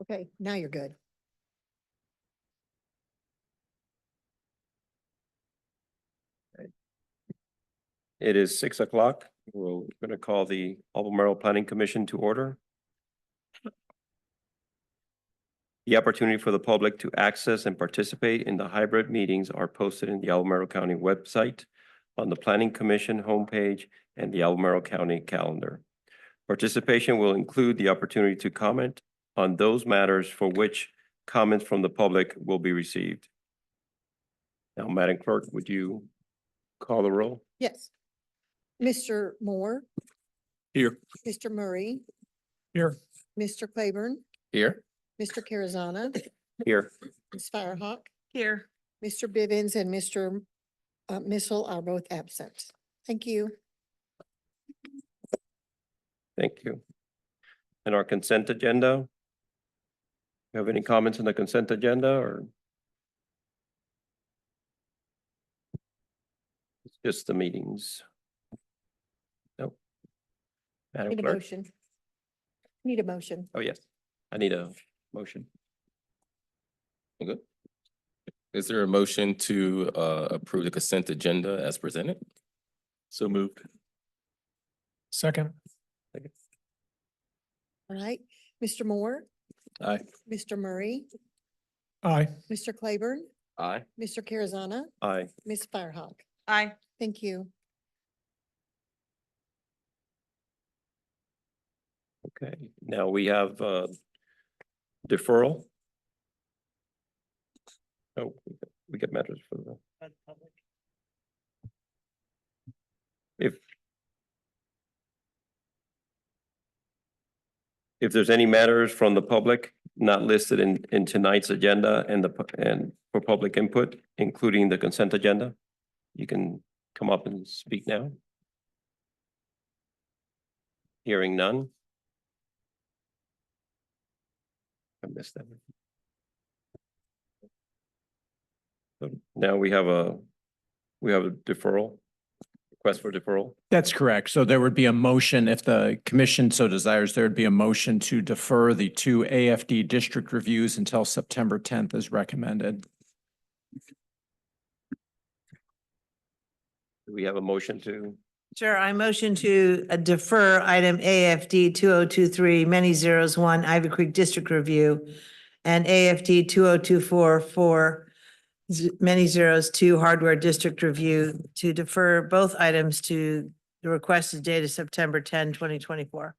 Okay, now you're good. It is 6 o'clock. We're going to call the Albemarle Planning Commission to order. The opportunity for the public to access and participate in the hybrid meetings are posted in the Albemarle County website, on the Planning Commission homepage, and the Albemarle County calendar. Participation will include the opportunity to comment on those matters for which comments from the public will be received. Now, Madam Clerk, would you call the roll? Yes. Mr. Moore, Here. Mr. Murray, Here. Mr. Claiborne, Here. Mr. Carazana, Here. Ms. Firehawk, Here. Mr. Bivens, and Mr. Missile are both absent. Thank you. Thank you. And our consent agenda? You have any comments on the consent agenda or? It's just the meetings. Nope. Madam Need a Clerk? motion. Need a motion. Oh, yes. I need a motion. Good. Is there a motion to approve the consent agenda as presented? So moved. Second. All right. Mr. Moore, Aye. Mr. Murray, Aye. Mr. Claiborne, Aye. Mr. Carazana, Aye. Ms. Firehawk. Aye. Thank you. Okay, now we have deferral. Oh, we get matters for the. If there's any matters from the public not listed in tonight's agenda and for public input, including the consent agenda, you can come up and speak now. Hearing none. I missed that. So now we have a deferral, request for deferral. That's correct. So there would be a motion, if the commission so desires, there would be a motion to defer the two AFD district reviews until September 10th as recommended. Do we have a motion to? Sure, I motion to defer item AFD 2023, many zeros, 1 Ivy Creek District Review, and AFD 2024 for many zeros, 2 Hardware District Review, to defer both items to the requested date of September 10, 2024.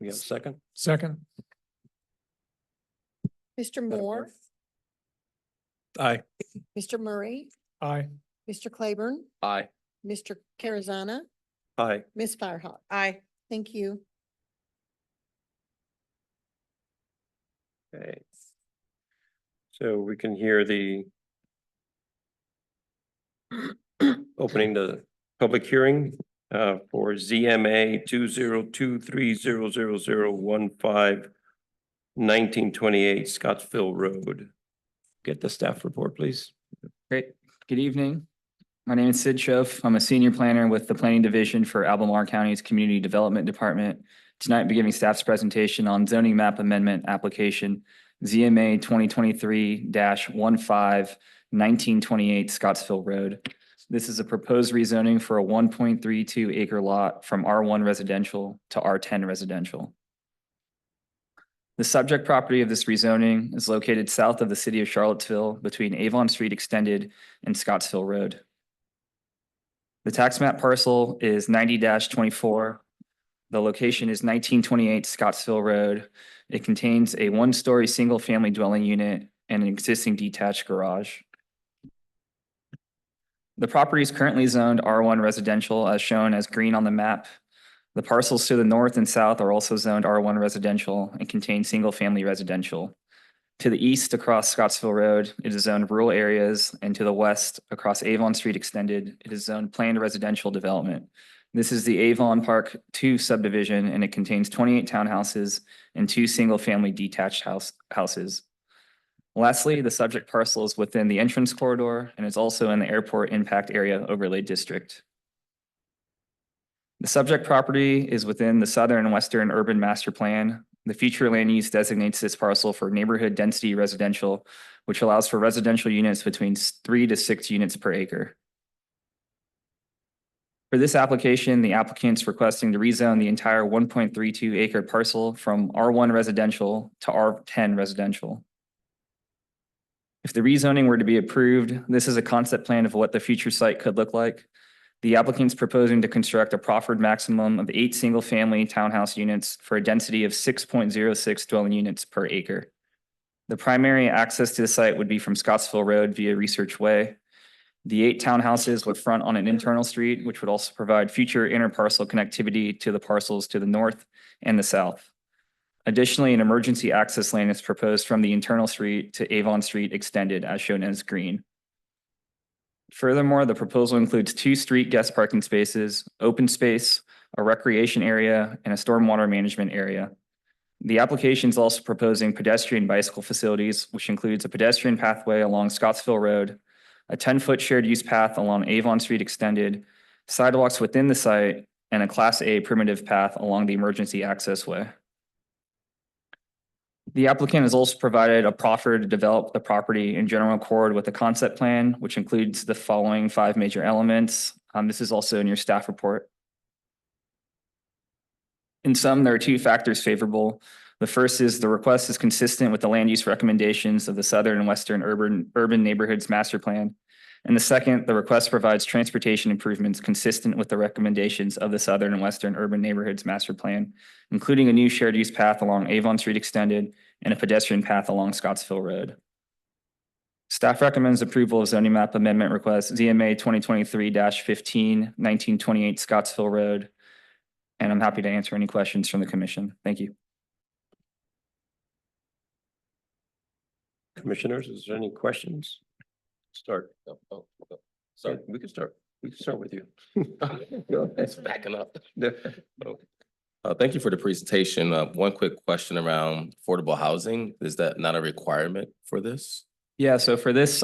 We have a second? Second. Mr. Moore, Aye. Mr. Murray, Aye. Mr. Claiborne, Aye. Mr. Carazana, Aye. Ms. Firehawk. Aye. Thank you. Okay. So we can hear the opening the public hearing for ZMA 202300015 Scottsville Road. Get the staff report, please. Great. Good evening. My name is Sid Schoaf. I'm a senior planner with the Planning Division for Albemarle County's Community Development Department. Tonight, I'll be giving staff's presentation on zoning map amendment application ZMA 2023-15-1928 Scottsville Road. This is a proposed rezoning for a 1.32 acre lot from R1 residential to R10 residential. The subject property of this rezoning is located south of the city of Charlottesville between Avon Street Extended and Scottsville Road. The tax map parcel is 90-24. The location is 1928 Scottsville Road. It contains a 1-story single-family dwelling unit and an existing detached garage. The property is currently zoned R1 residential as shown as green on the map. The parcels to the north and south are also zoned R1 residential and contain single-family residential. To the east across Scottsville Road, it is zoned rural areas, and to the west across Avon Street Extended, it is zoned planned residential development. This is the Avon Park 2 subdivision, and it contains 28 townhouses and 2 single-family detached houses. Lastly, the subject parcel is within the entrance corridor and is also in the Airport Impact Area Overlay District. The subject property is within the Southern and Western Urban Master Plan. The future land use designates this parcel for neighborhood density residential, which allows for residential units between 3 to 6 units per acre. For this application, the applicant's requesting to rezone the entire 1.32 acre parcel from R1 residential to R10 residential. If the rezoning were to be approved, this is a concept plan of what the future site could look like. The applicant's proposing to construct a proffered maximum of 8 single-family townhouse units for a density of 6.06 dwelling units per acre. The primary access to the site would be from Scottsville Road via Research Way. The 8 townhouses would front on an internal street, which would also provide future interparcel connectivity to the parcels to the north and the south. Additionally, an emergency access lane is proposed from the internal street to Avon Street extended as shown as green. Furthermore, the proposal includes 2 street guest parking spaces, open space, a recreation area, and a stormwater management area. The application is also proposing pedestrian bicycle facilities, which includes a pedestrian pathway along Scottsville Road, a 10-foot shared use path along Avon Street extended, sidewalks within the site, and a Class A primitive path along the emergency access way. The applicant has also provided a proffer to develop the property in general accord with the concept plan, which includes the following 5 major elements. This is also in your staff report. In sum, there are 2 factors favorable. The first is the request is consistent with the land use recommendations of the Southern and Western Urban Neighborhoods Master Plan. And the second, the request provides transportation improvements consistent with the recommendations of the Southern and Western Urban Neighborhoods Master Plan, including a new shared use path along Avon Street extended and a pedestrian path along Scottsville Road. Staff recommends approval of zoning map amendment request ZMA 2023-15, 1928 Scottsville Road. And I'm happy to answer any questions from the commission. Thank you. Commissioners, is there any questions? Start. Sorry. We can start. We can start with you. It's backing up. Thank you for the presentation. One quick question around affordable housing. Is that not a requirement for this? Yeah, so for this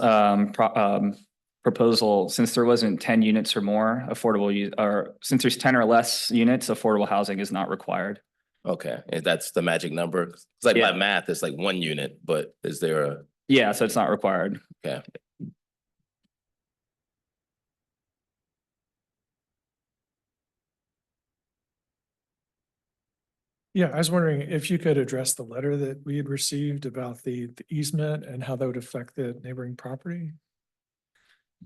proposal, since there wasn't 10 units or more or since there's 10 or less units, affordable housing is not required. Okay, and that's the magic number? It's like Yeah. by math, it's like 1 unit, but is there a, Yeah, so it's not required. okay. Yeah, I was wondering if you could address the letter that we had received about the easement and how that would affect the neighboring property?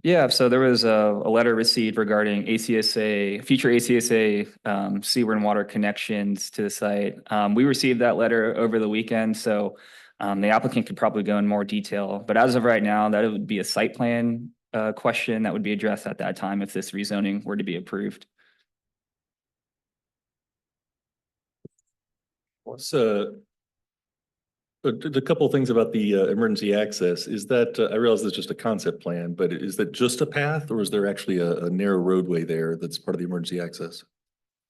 Yeah, so there was a letter received regarding ACSA, future ACSA sewer and water connections to the site. We received that letter over the weekend, so the applicant could probably go in more detail. But as of right now, that would be a site plan question that would be addressed at that time if this rezoning were to be approved. What's a couple of things about the emergency access. Is that, I realize it's just a concept plan, but is that just a path or is there actually a narrow roadway there that's part of the emergency access?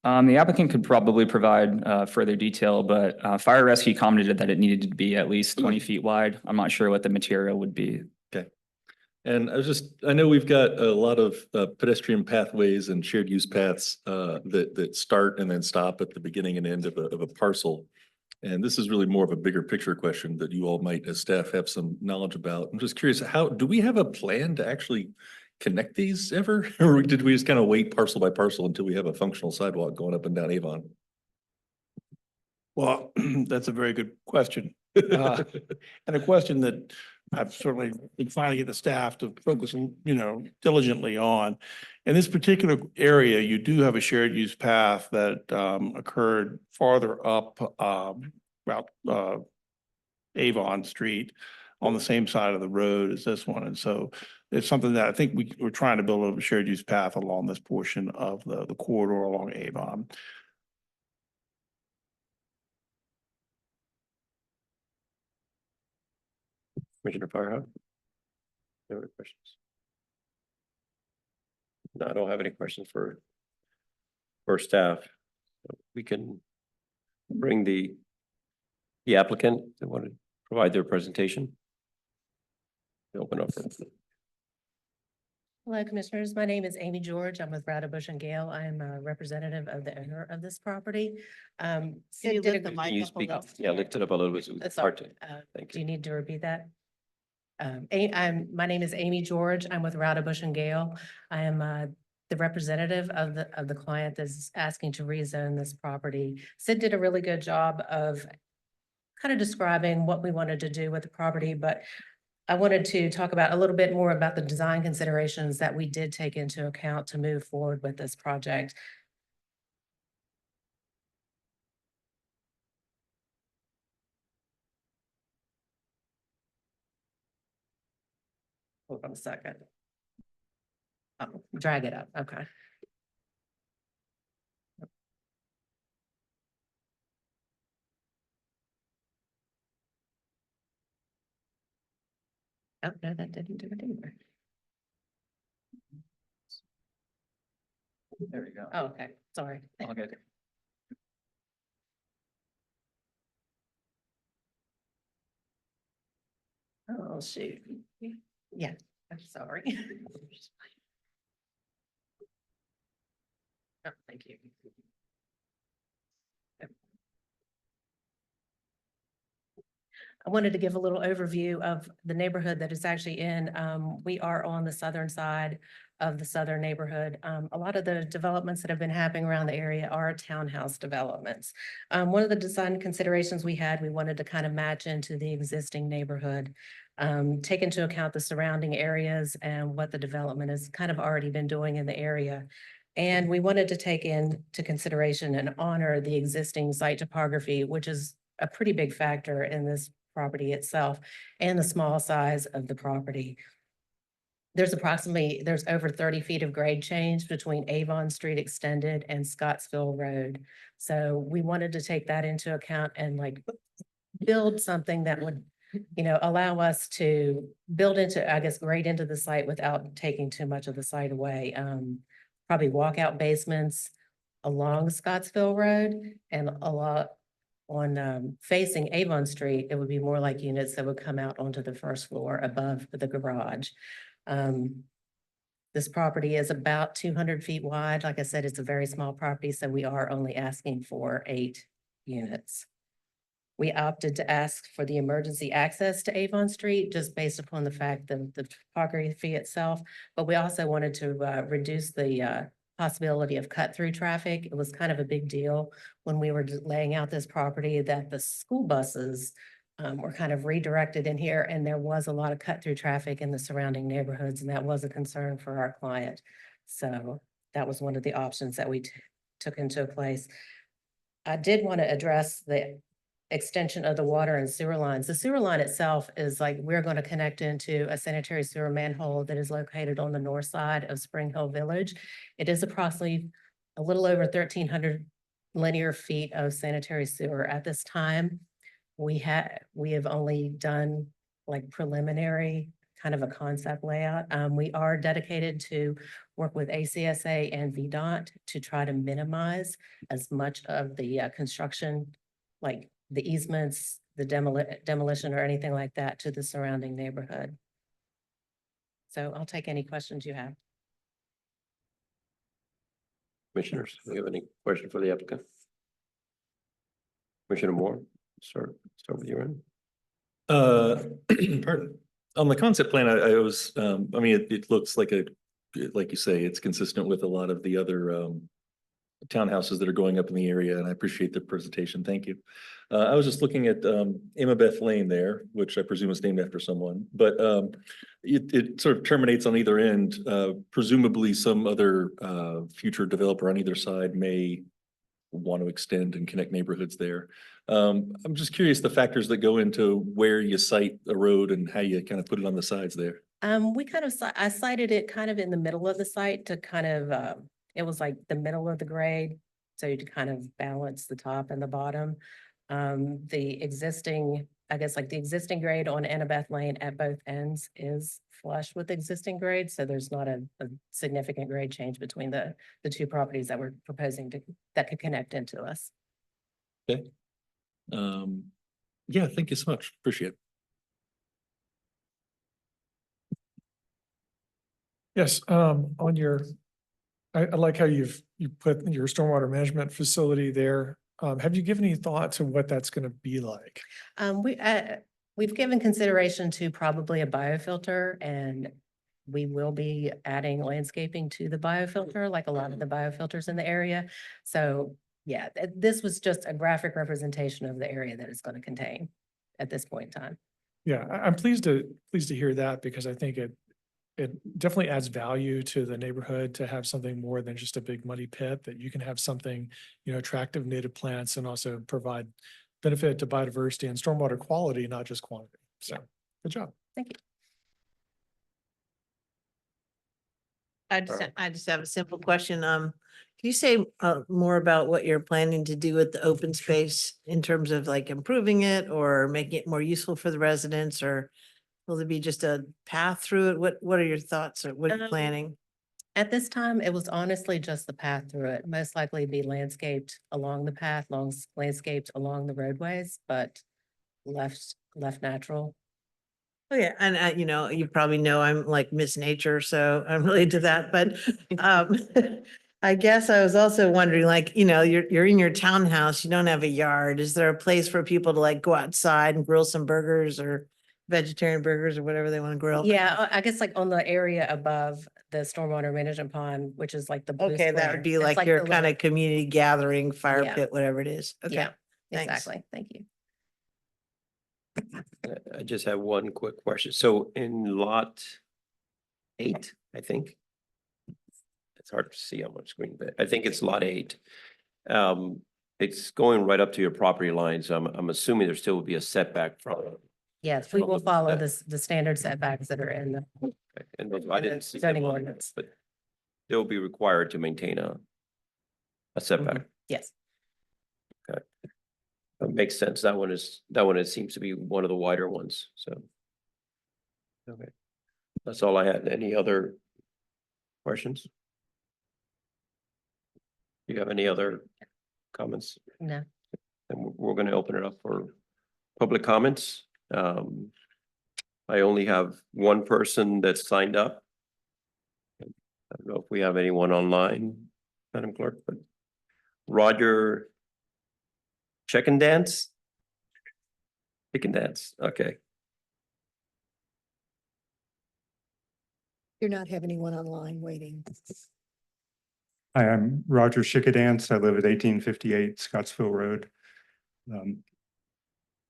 The applicant could probably provide further detail, but fire rescue commented that it needed to be at least 20 feet wide. I'm not sure what the material would be. Okay. And I know we've got a lot of pedestrian pathways and shared use paths that start and then stop at the beginning and end of a parcel. And this is really more of a bigger picture question that you all might, as staff, have some knowledge about. I'm just curious, do we have a plan to actually connect these ever? Or did we just kind of wait parcel by parcel until we have a functional sidewalk going up and down Avon? Well, that's a very good question. And a question that I've certainly been trying to get the staff to focus, diligently on. In this particular area, you do have a shared use path that occurred farther up about Avon Street on the same side of the road as this one. And so it's something that I think we're trying to build a shared use path along this portion of the corridor along Avon. Commissioner Firehawk? No other questions? No, I don't have any questions for staff. We can bring the applicant that want to provide their presentation. Open up. Hello, Commissioners. My name is Amy George. I'm with Bush and Gale. I'm a representative of the owner of this property. Can Sid you did lift the a- mic Can you up a speak? little? Yeah, lift it up a little bit. That's It's hard all. to. Thank Do you you. need to repeat that? My name is Amy George. I'm with Bush and Gale. I am the representative of the client that's asking to rezone this property. Sid did a really good job of kind of describing what we wanted to do with the property, but I wanted to talk about a little bit more about the design considerations that we did take into account to move forward with this project. Hold on a second. Oh, drag it up, okay. Oh, no, that didn't do it either. There we go. Oh, okay, sorry. All good. Oh, shoot. Yeah, I'm sorry. Oh, thank you. I wanted to give a little overview of the neighborhood that it's actually in. We are on the southern side of the southern neighborhood. A lot of the developments that have been happening around the area are townhouse developments. One of the design considerations we had, we wanted to kind of match into the existing neighborhood, take into account the surrounding areas and what the development has kind of already been doing in the area. And we wanted to take into consideration and honor the existing site topography, which is a pretty big factor in this property itself and the small size of the property. There's over 30 feet of grade change between Avon Street Extended and Scottsville Road. So we wanted to take that into account and like build something that would, allow us to build into, I guess, grade into the site without taking too much of the site away. Probably walkout basements along Scottsville Road and a lot on facing Avon Street, it would be more like units that would come out onto the first floor above the garage. This property is about 200 feet wide. Like I said, it's a very small property, so we are only asking for 8 units. We opted to ask for the emergency access to Avon Street just based upon the fact that the topography itself, but we also wanted to reduce the possibility of cut-through traffic. It was kind of a big deal when we were laying out this property that the school buses were kind of redirected in here, and there was a lot of cut-through traffic in the surrounding neighborhoods, and that was a concern for our client. So that was one of the options that we took into place. I did want to address the extension of the water and sewer lines. The sewer line itself is like, we're going to connect into a sanitary sewer manhole that is located on the north side of Spring Hill Village. It is approximately a little over 1,300 linear feet of sanitary sewer at this time. We have only done like preliminary kind of a concept layout. We are dedicated to work with ACSA and VDOT to try to minimize as much of the construction, like the easements, the demolition or anything like that to the surrounding neighborhood. So I'll take any questions you have. Commissioners, do you have any question for the applicant? Commissioner Moore, start with your end. Pardon. On the concept plan, I was, I mean, it looks like like you say, it's consistent with a lot of the other townhouses that are going up in the area, and I appreciate the presentation. Thank you. I was just looking at Amabeth Lane there, which I presume is named after someone, but it sort of terminates on either end. Presumably some other future developer on either side may want to extend and connect neighborhoods there. I'm just curious the factors that go into where you site a road and how you kind of put it on the sides there. I cited it kind of in the middle of the site to kind of, it was like the middle of the grade. So to kind of balance the top and the bottom. The existing, I guess like the existing grade on Annabeth Lane at both ends is flush with existing grade. So there's not a significant grade change between the two properties that we're proposing that could connect into us. Okay. Yeah, thank you so much. Appreciate it. Yes, on your, I like how you put your stormwater management facility there. Have you given any thought to what that's gonna be like? We've given consideration to probably a biofilter, and we will be adding landscaping to the biofilter, like a lot of the biofilters in the area. So, yeah, this was just a graphic representation of the area that it's going to contain at this point in time. Yeah, I'm pleased to hear that because I think it definitely adds value to the neighborhood to have something more than just a big muddy pit, that you can have something, attractive native plants and also provide benefit to biodiversity and stormwater quality, not just quantity. So, good job. Thank you. I just have a simple question. Can you say more about what you're planning to do with the open space in terms of like improving it or making it more useful for the residents, or will there be just a path through it? What are your thoughts or what are you planning? At this time, it was honestly just the path through it. Most likely be landscaped along the path, landscaped along the roadways, but left natural. Oh, yeah, and you probably know I'm like Miss Nature, so I'm related to that, but I guess I was also wondering, like, you're in your townhouse, you don't have a yard. Is there a place for people to like go outside and grill some burgers or vegetarian burgers or whatever they want to grill? Yeah, I guess like on the area above the stormwater management pond, which is like the blue Okay, that square. would be It's like the your little- kind of community gathering, fire Yeah. pit, whatever it is. Okay, Yeah, thanks. exactly. Thank you. I just have one quick question. So in lot 8, I think. It's hard to see on my screen, but I think it's lot 8. It's going right up to your property line, so I'm assuming there still will be a setback from. Yes, we From will the- follow that- the standard setbacks that are in the, And those, I in the didn't see zoning them on ordinance. this, but they'll be required to maintain a setback. yes. That makes sense. That one it seems to be one of the wider ones, so. Okay, that's all I had. Any other questions? Do you have any other comments? No. And we're gonna open it up for public comments. I only have one person that's signed up. I don't know if we have anyone online, Madam Clerk, but Roger Chicken Dance? Chicken Dance, okay. Do not have anyone online waiting. Hi, I'm Roger Schickadance. I live at 1858 Scottsville Road.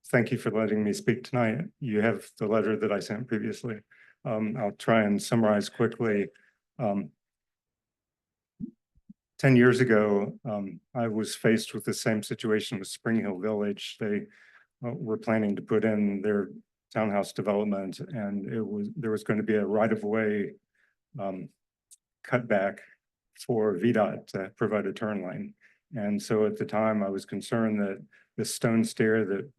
Thank you for letting me speak tonight. You have the letter that I sent previously. I'll try and summarize quickly. 10 years ago, I was faced with the same situation with Spring Hill Village. They were planning to put in their townhouse development, and there was going to be a right-of-way cutback for VDOT to provide a turn lane. And so at the time, I was concerned that the stone stair that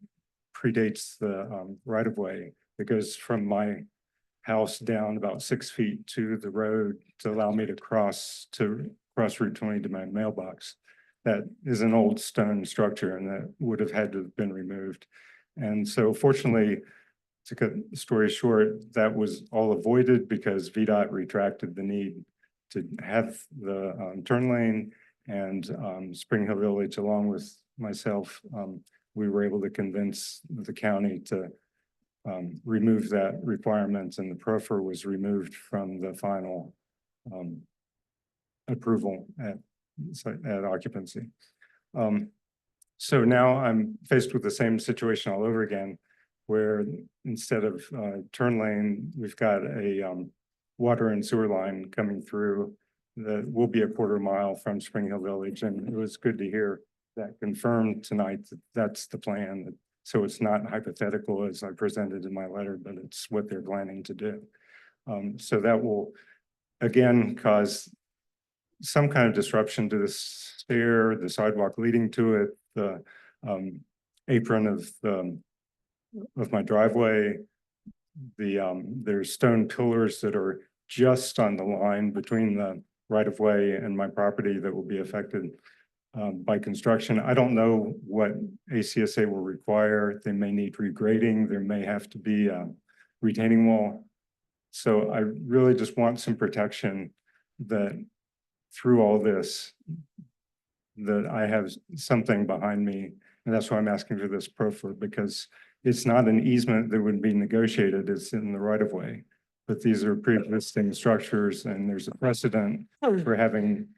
predates the right-of-way that goes from my house down about 6 feet to the road to allow me to cross Route 20 to my mailbox. That is an old stone structure, and that would have had to have been removed. And so fortunately, to cut the story short, that was all avoided because VDOT retracted the need to have the turn lane, and Spring Hill Village, along with myself, we were able to convince the county to remove that requirement, and the proffer was removed from the final approval at occupancy. So now I'm faced with the same situation all over again, where instead of turn lane, we've got a water and sewer line coming through that will be a quarter mile from Spring Hill Village. And it was good to hear that confirmed tonight that that's the plan. So it's not hypothetical as I presented in my letter, but it's what they're planning to do. So that will again cause some kind of disruption to the stair, the sidewalk leading to it, the apron of my driveway. There's stone pillars that are just on the line between the right-of-way and my property that will be affected by construction. I don't know what ACSA will require. They may need regrading. There may have to be a retaining wall So I really just want some protection that through all this, that I have something behind me. And that's why I'm asking for this PROFR, because it's not an easement that would be negotiated, it's in the right of way. But these are pre-existing structures and there's a precedent for having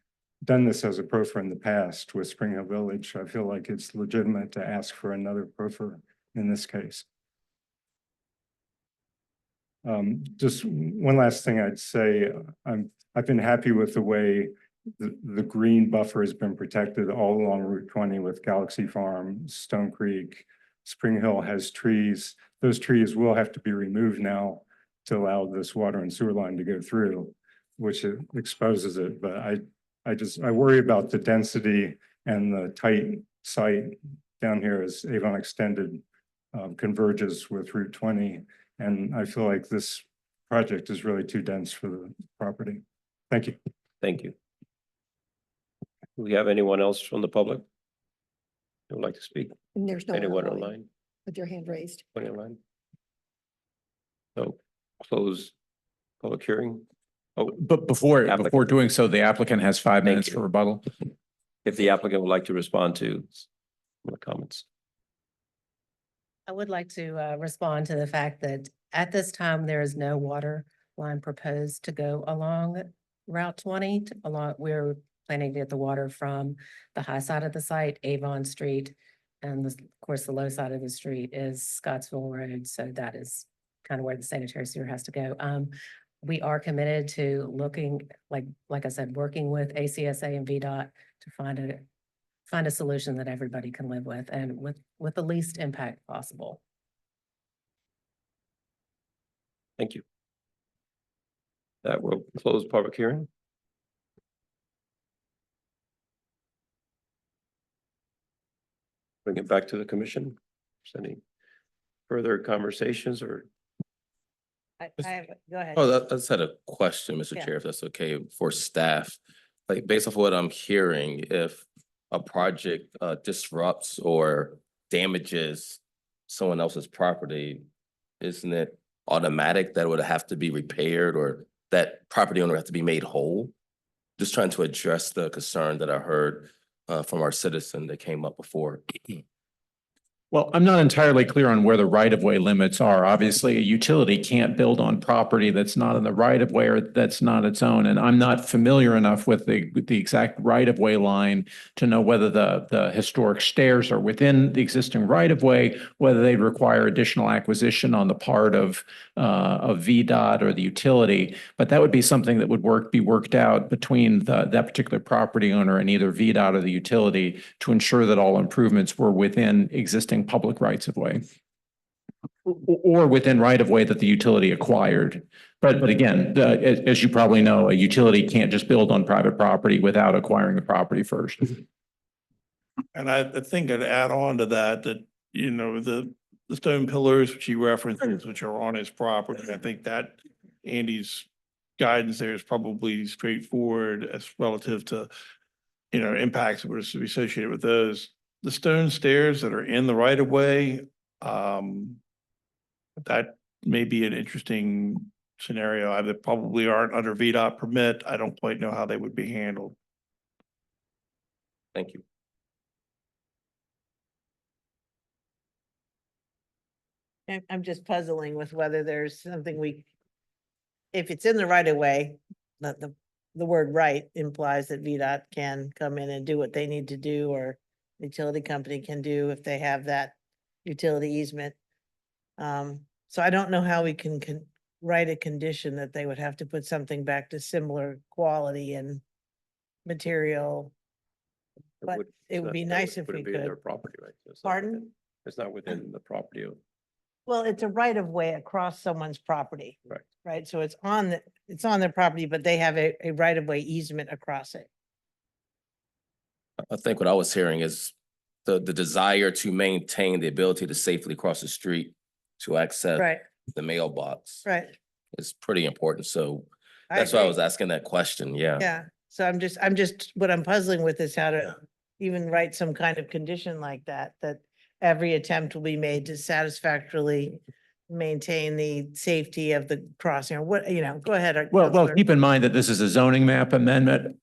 done this as a PROFR in the past with Spring Hill Village. I feel like it's legitimate to ask for another PROFR in this case. Just one last thing I'd say, I've been happy with the way the green buffer has been protected all along Route 20 with Galaxy Farm, Stone Creek. Spring Hill has trees. Those trees will have to be removed now to allow this water and sewer line to go through, which it exposes it. But I worry about the density and the tight site down here as Avon Extended converges with Route 20. And I feel like this project is really too dense for the property. Thank you. Thank you. Do we have anyone else from the public who would like to speak? And there's no one Anyone online online? with your hand raised. Anyone online? So close public hearing. Oh, But before Applicant. doing so, the applicant has 5 Thank minutes you. for rebuttal. if the applicant would like to respond to the comments. I would like to respond to the fact that at this time, there is no water line proposed to go along Route 20. We're planning to get the water from the high side of the site, Avon Street. And of course, the low side of the street is Scottsville Road. So that is kind of where the sanitary sewer has to go. We are committed to looking, like I said, working with ACSA and VDOT to find a solution that everybody can live with and with the least impact possible. Thank you. That will close public hearing. Bring it back to the commission. Is there any further conversations or? Go ahead. Oh, I just had a question, Mr. Yeah. Chair, if that's okay, for staff. Like, based off what I'm hearing, if a project disrupts or damages someone else's property, isn't it automatic that it would have to be repaired or that property owner have to be made whole? Just trying to address the concern that I heard from our citizen that came up before. Well, I'm not entirely clear on where the right-of-way limits are. Obviously, a utility can't build on property that's not in the right-of-way or that's not its own. And I'm not familiar enough with the exact right-of-way line to know whether the historic stairs are within the existing right-of-way, whether they require additional acquisition on the part of VDOT or the utility. But that would be something that would be worked out between that particular property owner and either VDOT or the utility to ensure that all improvements were within existing public rights of way or within right of way that the utility acquired. But again, as you probably know, a utility can't just build on private property without acquiring the property first. And I think I'd add on to that, you know, the stone pillars which he references, which are on his property, I think that Andy's guidance there is probably straightforward as relative to, you know, impacts that were associated with those. The stone stairs that are in the right of way, that may be an interesting scenario. They probably aren't under VDOT permit. I don't quite know how they would be handled. Thank you. I'm just puzzling with whether there's something if it's in the right of way, the word right implies that VDOT can come in and do what they need to do, or the utility company can do if they have that utility easement. So I don't know how we can write a condition that they would have to put something back to similar quality and material. But it would be nice if we Wouldn't be in their could. property, right? So it's not Pardon? within- It's not within the property of, Well, it's a right of way across someone's property. Right. Right, so it's on their property, but they have a right of way easement across it. I think what I was hearing is the desire to maintain the ability to safely cross the street to access Right, the mailbox right. is pretty important. So that's why I was asking that question. Yeah. Yeah, so what I'm puzzling with is how to even write some kind of condition like that, that every attempt will be made to satisfactorily maintain the safety of the crossing or what, go ahead. Well, Counselor. keep in mind that this is a zoning map amendment.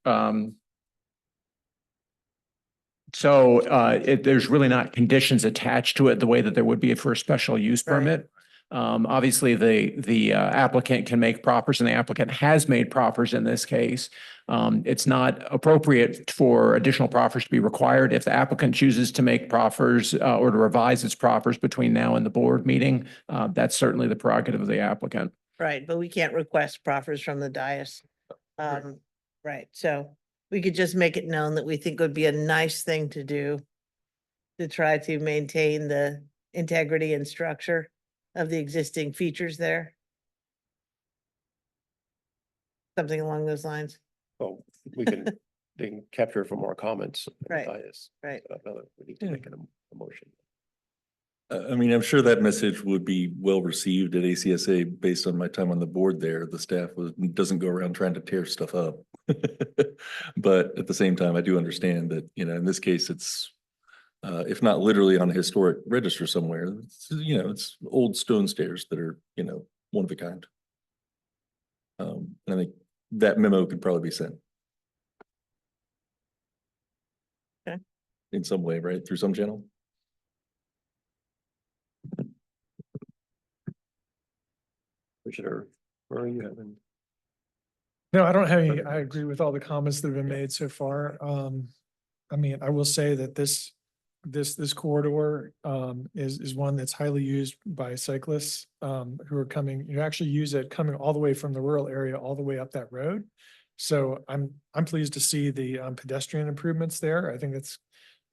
So there's really not conditions attached to it the way that there would be for a special use Right. permit. Obviously, the applicant can make proffers, and the applicant has made proffers in this case. It's not appropriate for additional proffers to be required. If the applicant chooses to make proffers or to revise its proffers between now and the board meeting, that's certainly the prerogative of the applicant. Right, but we can't request proffers from the dais. Right, so we could just make it known that we think would be a nice thing to do to try to maintain the integrity and structure of the existing features there. Something along those lines, Oh, we can, they can capture from our comments. Right, Bias. right. We need to make a motion. I mean, I'm sure that message would be well received at ACSA based on my time on the board there. The staff doesn't go around trying to tear stuff up. But at the same time, I do understand that, in this case, it's if not literally on a historic register somewhere, it's old stone stairs that are, one of a kind. And I think that memo could probably be sent. Okay. In some way, right? Through some channel. Commissioner, where are you having? No, I don't have any, I agree with all the comments that have been made so far. I mean, I will say that this corridor, is one that's highly used by cyclists, who are coming, actually use it coming all the way from the rural area, all the way up that road. So I'm pleased to see the, pedestrian improvements there. I think that's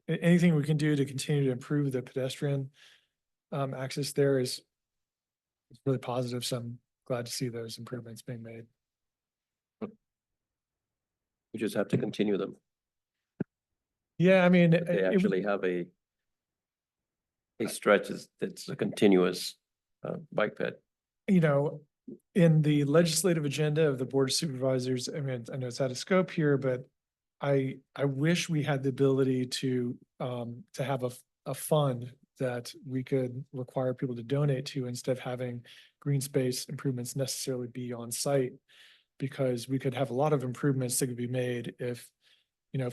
anything we can do to continue to improve the pedestrian, access there is really positive. So I'm glad to see those improvements being made. We just have to continue them. Yeah, I mean, They actually have a stretch that's a continuous bike ped. In the legislative agenda of the Board of Supervisors, I mean, I know it's out of scope here, but I wish we had the ability to have a fund that we could require people to donate to instead of having green space improvements necessarily be on site. Because we could have a lot of improvements that could be made if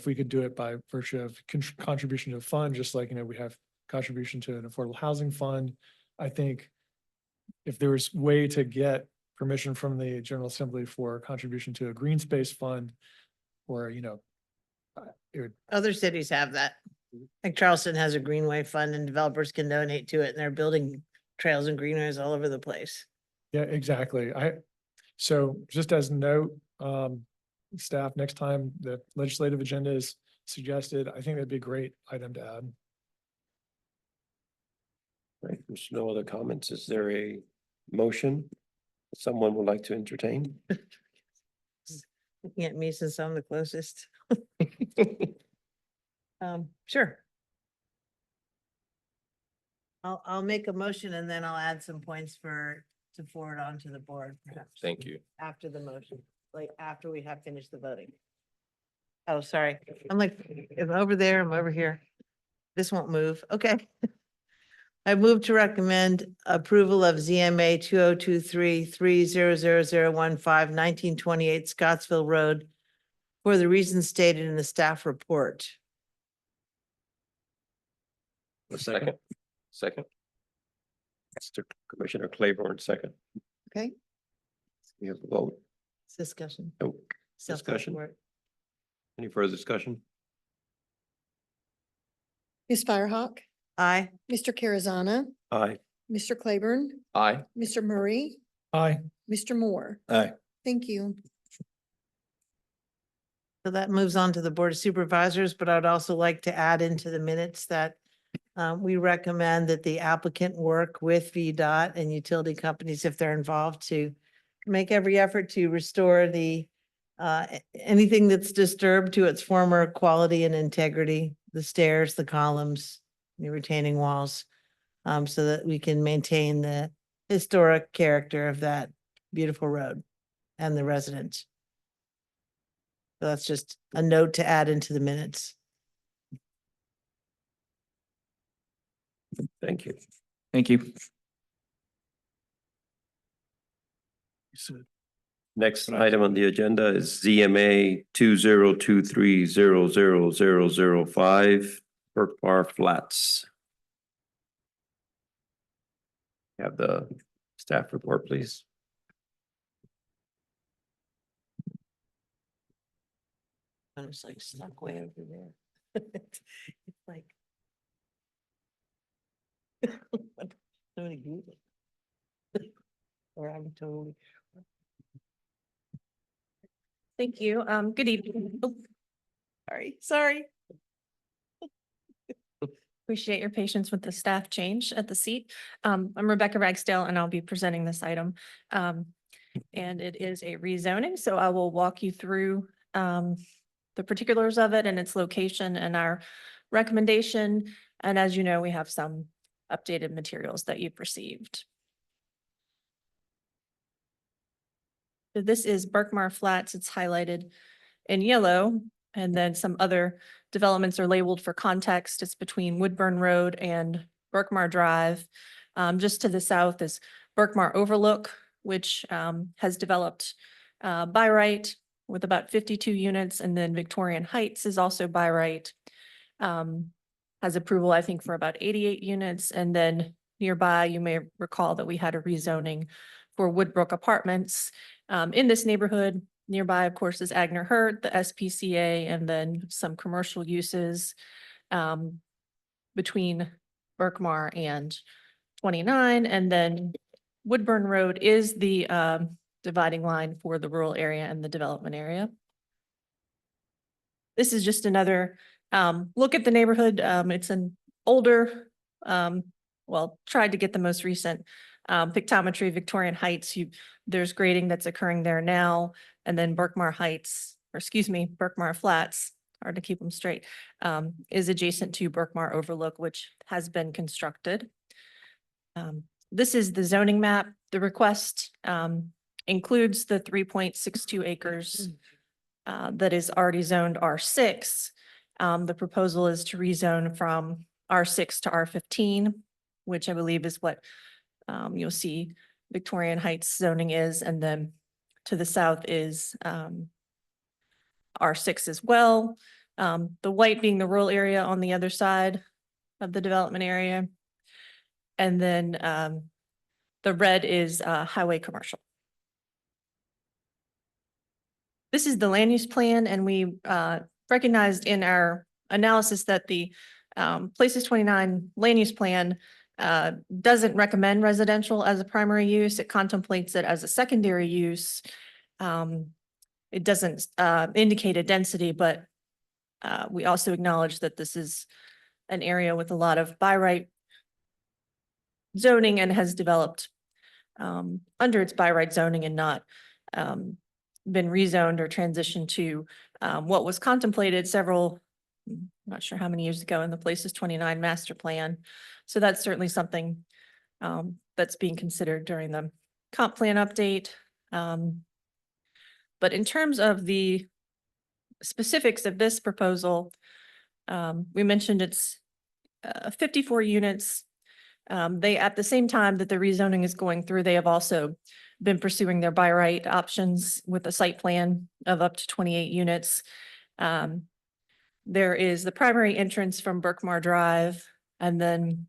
we could do it by virtue of contribution to a fund, just like, we have contribution to an affordable housing fund. I think if there was way to get permission from the General Assembly for contribution to a green space fund, or, it would, Other cities have that. Like Charleston has a greenway fund and developers can donate to it and they're building trails and greenways all over the place. yeah, exactly. So just as a note, staff, next time the legislative agenda is suggested, I think that'd be a great item to add. Right, there's no other comments. Is there a motion someone would like to entertain? Looking at me since I'm the closest. Sure. I'll make a motion and then I'll add some points to forward on to the board, perhaps. Thank you. After the motion, like after we have finished the voting. Oh, sorry. I'm like, I'm over there, I'm over here. This won't move. Okay. I move to recommend approval of ZMA 2023-300015 Scottsville Road for the reasons stated in the staff report. A second. Second. Mr. Commissioner Claiborne, second. Okay, We have a vote. Discussion. No discussion. Self-report. Any further discussion? Ms. Firehawk, Aye. Mr. Carazana, Aye. Mr. Claiborne, Aye. Mr. Murray, Aye. Mr. Moore. Aye. Thank you. So that moves on to the Board of Supervisors, but I'd also like to add into the minutes that we recommend that the applicant work with VDOT and utility companies if they're involved to make every effort to restore the anything that's disturbed to its former quality and integrity, the stairs, the columns, the retaining walls, so that we can maintain the historic character of that beautiful road and the residents. So that's just a note to add into the minutes. Thank you. Thank you. said. Next item on the agenda is ZMA 2023000005 Burkbar Flats. Have the staff report, please. I'm just like stuck way over there. It's like. Somebody Google it. Or I'm totally. Thank you. Good evening. Oh, sorry. Appreciate your patience with the staff change at the seat. I'm Rebecca Ragsdale and I'll be presenting this item. And it is a rezoning, so I will walk you through the particulars of it and its location and our recommendation. And as you know, we have some updated materials that you've received. So this is Burkbar Flats. It's highlighted in yellow, and then some other developments are labeled for context. It's between Woodburn Road and Burkbar Drive. Just to the south is Burkbar Overlook, which has developed by right with about 52 units, and then Victorian Heights is also by right. Has approval, I think, for about 88 units, and then nearby, you may recall that we had a rezoning for Woodbrook Apartments. In this neighborhood, nearby, of course, is Agner Hurt, the SPCA, and then some commercial uses between Burkbar and 29. And then Woodburn Road is the dividing line for the rural area and the development area. This is just another look at the neighborhood. It's an older, well, tried to get the most recent pictometry. Victorian Heights, there's grading that's occurring there now. And then Burkbar Heights, or excuse me, Burkbar Flats, hard to keep them straight, is adjacent to Burkbar Overlook, which has been constructed. This is the zoning map. The request includes the 3.62 acres that is already zoned R6. The proposal is to rezone from R6 to R15, which I believe is what you'll see Victorian Heights zoning is, and then to the south is R6 as well. The white being the rural area on the other side of the development area. And then the red is highway commercial. This is the land use plan, and we recognized in our analysis that the Places 29 land use plan doesn't recommend residential as a primary use. It contemplates it as a secondary use. It doesn't indicate a density, but we also acknowledge that this is an area with a lot of by right zoning and has developed under its by right zoning and not been rezoned or transitioned to what was contemplated several, I'm not sure how many years ago, in the Places 29 master plan. So that's certainly something that's being considered during the comp plan update. But in terms of the specifics of this proposal, we mentioned it's 54 units. They, at the same time that the rezoning is going through, they have also been pursuing their by right options with a site plan of up to 28 units. There is the primary entrance from Burkbar Drive, and then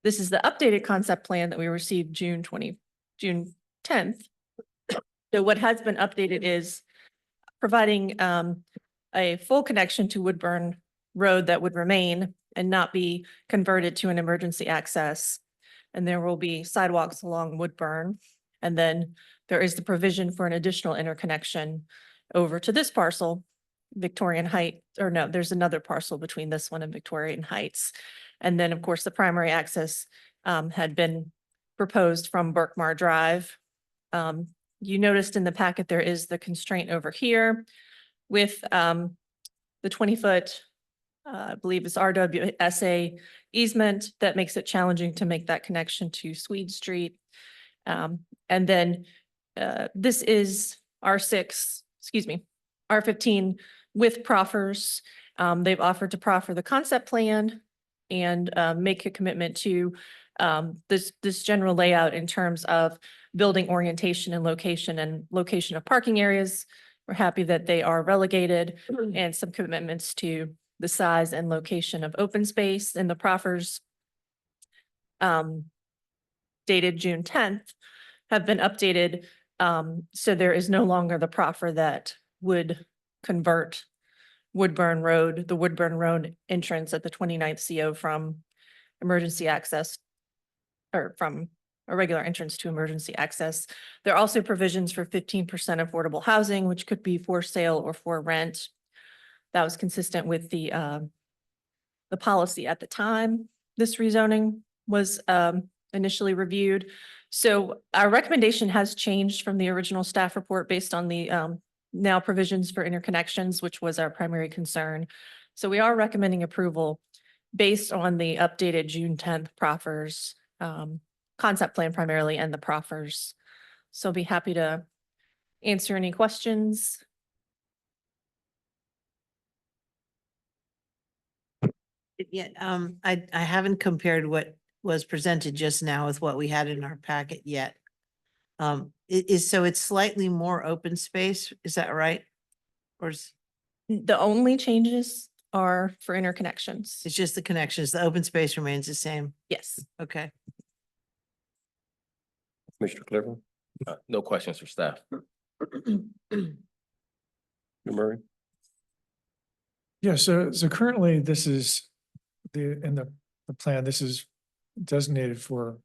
this is the updated concept plan that we received June 10th. So what has been updated is providing a full connection to Woodburn Road that would remain and not be converted to an emergency access. And there will be sidewalks along Woodburn. And then there is the provision for an additional interconnection over to this parcel, Victorian Heights, or no, there's another parcel between this one and Victorian Heights. And then, of course, the primary access had been proposed from Burkbar Drive. You noticed in the packet, there is the constraint over here with the 20-foot, I believe it's RWSA easement that makes it challenging to make that connection to Swede Street. And then this is R6, excuse me, R15 with proffers. They've offered to proffer the concept plan and make a commitment to this general layout in terms of building orientation and location of parking areas. We're happy that they are relegated and some commitments to the size and location of open space in the proffers dated June 10th have been updated. So there is no longer the proffer that would convert Woodburn Road, the Woodburn Road entrance at the 29th CO from emergency access or from a regular entrance to emergency access. There are also provisions for 15% affordable housing, which could be for sale or for rent. That was consistent with the policy at the time this rezoning was initially reviewed. So our recommendation has changed from the original staff report based on the now provisions for interconnections, which was our primary concern. So we are recommending approval based on the updated June 10th proffers, concept plan primarily, and the proffers. So I'll be happy to answer any questions. Yeah, I haven't compared what was presented just now with what we had in our packet yet. So it's slightly more open space, is that right? Or The only changes are for interconnections. it's just the connections, the open space remains the same? Yes. Okay. Commissioner Cleveland, No questions for staff. Murray? Yeah, so currently this is in the plan, this is designated for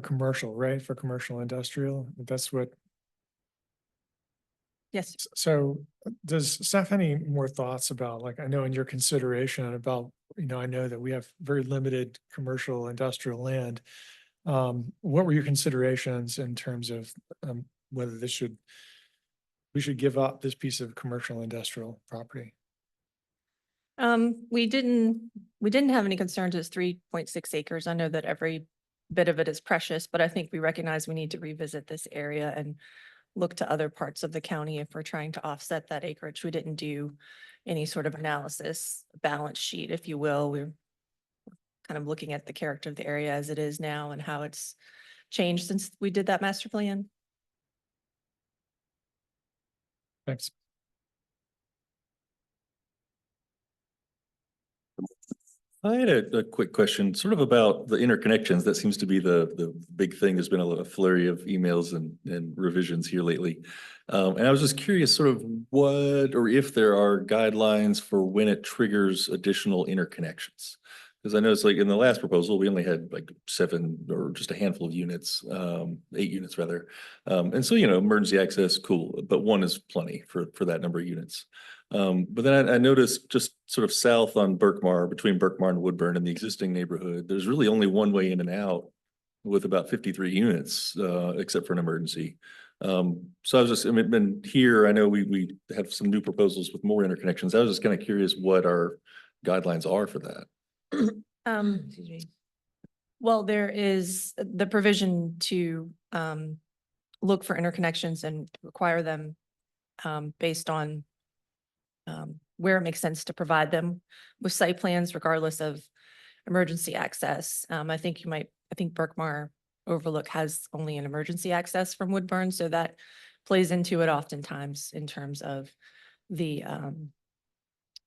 commercial, right? For commercial industrial. That's what. Yes. So does staff have any more thoughts about, like, I know in your consideration about, I know that we have very limited commercial industrial land. What were your considerations in terms of whether we should give up this piece of commercial industrial property? We didn't have any concerns. It's 3.6 acres. I know that every bit of it is precious, but I think we recognize we need to revisit this area and look to other parts of the county if we're trying to offset that acreage. We didn't do any sort of analysis, balance sheet, if you will. We're kind of looking at the character of the area as it is now and how it's changed since we did that master plan. Thanks. I had a quick question, sort of about the interconnections. That seems to be the big thing. There's been a flurry of emails and revisions here lately. And I was just curious sort of what, or if there are guidelines for when it triggers additional interconnections. Because I noticed like in the last proposal, we only had like 7 or just a handful of units, 8 units rather. And so, emergency access, cool, but 1 is plenty for that number of units. But then I noticed just sort of south on Berkmar, between Berkmar and Woodburn in the existing neighborhood, there's really only one way in and out with about 53 units, except for an emergency. So I was just, been here, I know we have some new proposals with more interconnections. I was just kind of curious what our guidelines are for that. Excuse me. Well, there is the provision to look for interconnections and require them based on where it makes sense to provide them with site plans, regardless of emergency access. I think Berkmar Overlook has only an emergency access from Woodburn, so that plays into it oftentimes in terms of the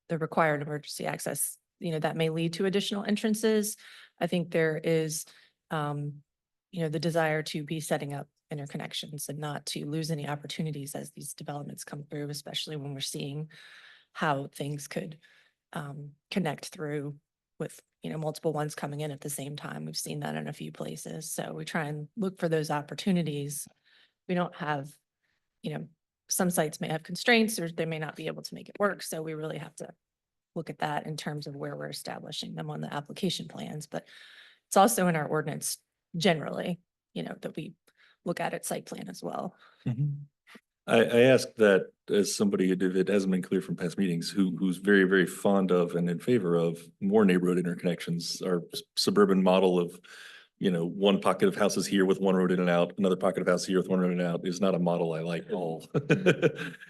required emergency access. That may lead to additional entrances. I think there is, the desire to be setting up interconnections and not to lose any opportunities as these developments come through, especially when we're seeing how things could connect through with, multiple ones coming in at the same time. We've seen that in a few places. So we try and look for those opportunities. We don't have, some sites may have constraints or they may not be able to make it work. So we really have to look at that in terms of where we're establishing them on the application plans, but it's also in our ordinance generally, that we look at site plan as well. I asked that as somebody that hasn't been clear from past meetings, who's very, very fond of and in favor of more neighborhood interconnections. Our suburban model of, one pocket of houses here with one road in and out, another pocket of houses here with one road in and out is not a model I like at all. But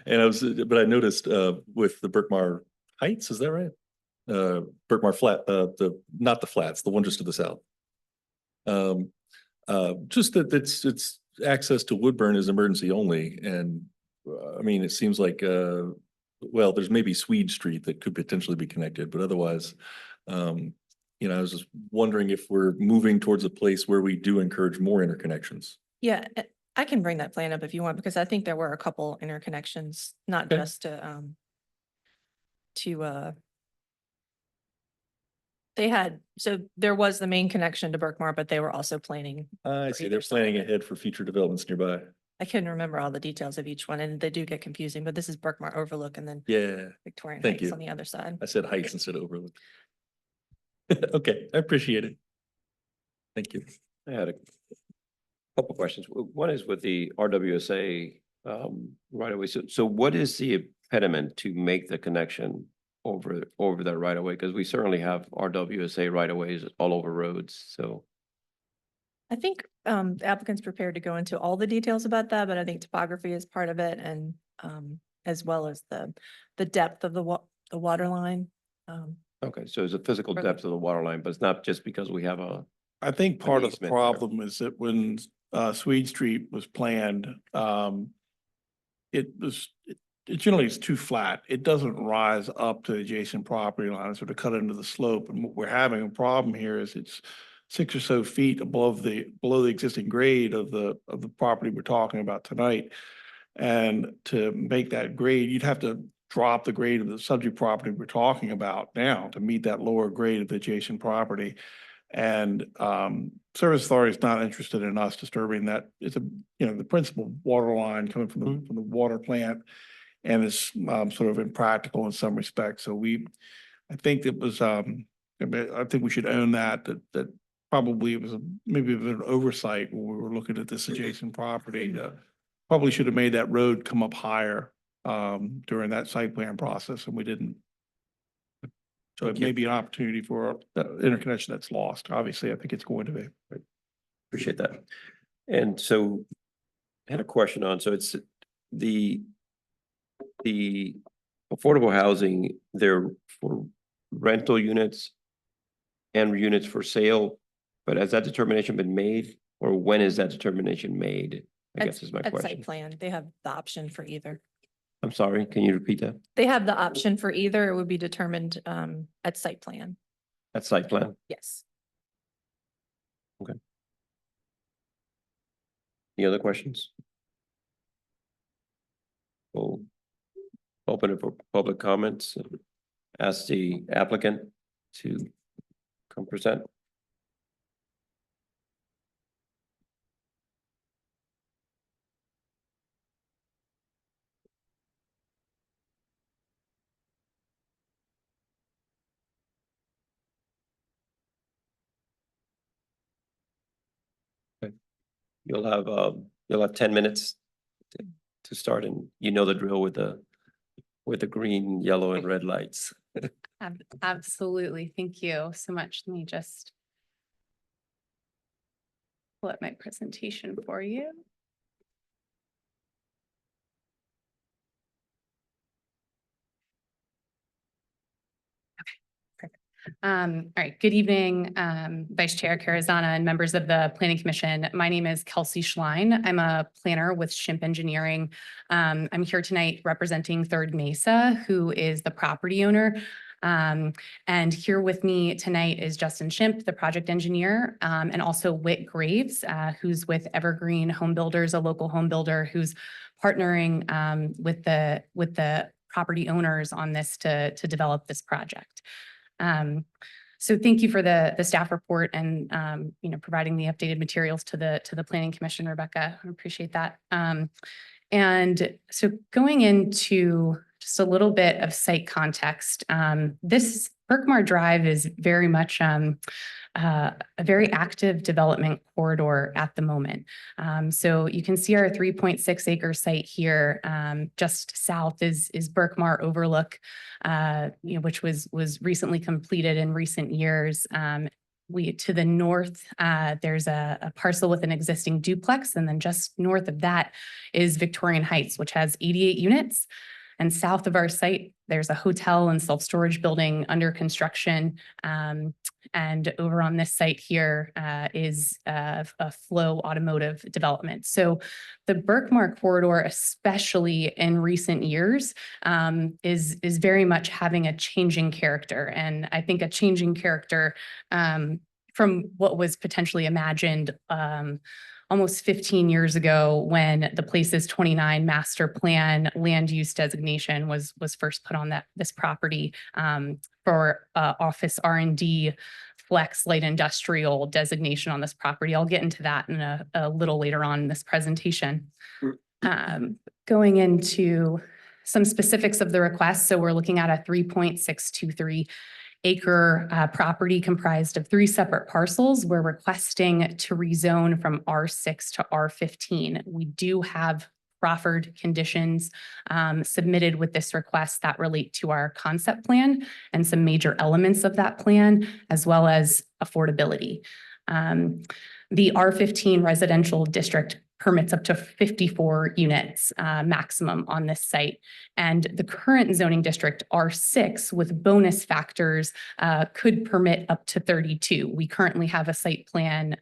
I noticed with the Berkmar Heights, is that right? Berkmar Flat, not the flats, the one just to the south. Just that it's access to Woodburn is emergency only, and I mean, it seems like, well, there's maybe Swede Street that could potentially be connected, but otherwise, you know, I was just wondering if we're moving towards a place where we do encourage more interconnections. Yeah, I can bring that plan up if you want, because I think there were a couple interconnections, not Okay. just they had, so there was the main connection to Berkmar, but they were also planning. I for see, either they're side. planning ahead for future developments nearby. I couldn't remember all the details of each one, and they do get confusing, but this is Berkmar Overlook and then Yeah, Victorian Thank Heights you. on the other side. I said heights instead of overlook. Okay, I appreciate it. Thank you. I had a couple questions. One is with the RWSA right away. So what is the impediment to make the connection over that right away? Because we certainly have RWSA right of ways all over roads. So I think the applicant's prepared to go into all the details about that, but I think topography is part of it, and as well as the depth of the water line. okay, so it's a physical For- depth of the water line, but it's not just because we have a I think part of the easement there. problem is that when Swede Street was planned, it generally is too flat. It doesn't rise up to the adjacent property line, sort of cut into the slope. And what we're having a problem here is it's 6 or so feet below the existing grade of the property we're talking about tonight. And to make that grade, you'd have to drop the grade of the subject property we're talking about now to meet that lower grade of the adjacent property. And Service Authority is not interested in us disturbing that. It's the principal water line coming from the water plant, and it's sort of impractical in some respects. So I think it was, I think we should own that probably it was maybe an oversight when we were looking at this adjacent property. Probably should have made that road come up higher during that site plan process, and we didn't. So it may be an opportunity for interconnection that's lost. Obviously, I think it's going to be. appreciate that. And so I had a question on, so it's the affordable housing there for rental units and units for sale, but has that determination been made, or when is that determination made? I guess is my At question. site plan, they have the option for either. I'm sorry, can you repeat that? They have the option for either. It would be determined at site plan. At site plan? Yes. Any other questions? We'll open it for public comments. Ask the applicant to come present. You'll have 10 minutes to start, and you know the drill with the green, yellow, and red lights. Absolutely. Thank you so much. Let me just pull up my presentation for you. All right. Good evening, Vice Chair Carazana and members of the Planning Commission. My name is Kelsey Schlein. I'm a planner with Shimp Engineering. I'm here tonight representing Third Mesa, who is the property owner. And here with me tonight is Justin Shimp, the project engineer, and also Whit Graves, who's with Evergreen Home Builders, a local home builder who's partnering with the property owners on this to develop this project. So thank you for the staff report and providing the updated materials to the Planning Commission, Rebecca. I appreciate that. And so going into just a little bit of site context, this Berkmar Drive is very much a very active development corridor at the moment. So you can see our 3.6 acre site here. Just south is Berkmar Overlook, which was recently completed in recent years. To the north, there's a parcel with an existing duplex, and then just north of that is Victorian Heights, which has 88 units. And south of our site, there's a hotel and self-storage building under construction. And over on this site here is a flow automotive development. So the Berkmar corridor, especially in recent years, is very much having a changing character. And I think a changing character from what was potentially imagined almost 15 years ago when the Places 29 master plan land use designation was first put on this property for office R&D flex light industrial designation on this property. I'll get into that in a little later on in this presentation. Going into some specifics of the request. So we're looking at a 3.623 acre property comprised of 3 separate parcels. We're requesting to rezone from R6 to R15. We do have proffered conditions submitted with this request that relate to our concept plan and some major elements of that plan, as well as affordability. The R15 residential district permits up to 54 units maximum on this site. And the current zoning district R6 with bonus factors could permit up to 32. We currently have a site plan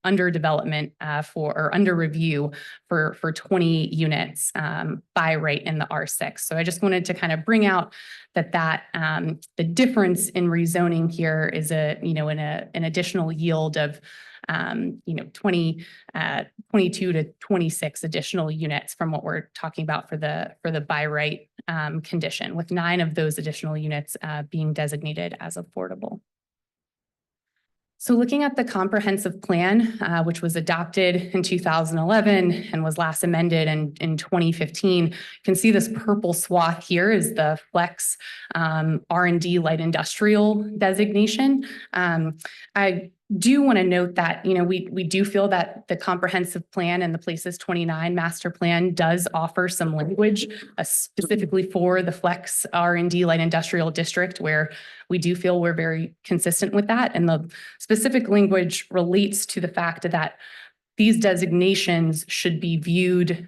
under development or under review for 20 units by right in the R6. So I just wanted to kind of bring out that the difference in rezoning here is an additional yield of 22 to 26 additional units from what we're talking about for the by right condition, with 9 of those additional units being designated as affordable. So looking at the comprehensive plan, which was adopted in 2011 and was last amended in 2015, you can see this purple swath here is the flex R&D light industrial designation. I do want to note that, we do feel that the comprehensive plan and the Places 29 master plan does offer some language specifically for the flex R&D light industrial district, where we do feel we're very consistent with that. And the specific language relates to the fact that these designations should be viewed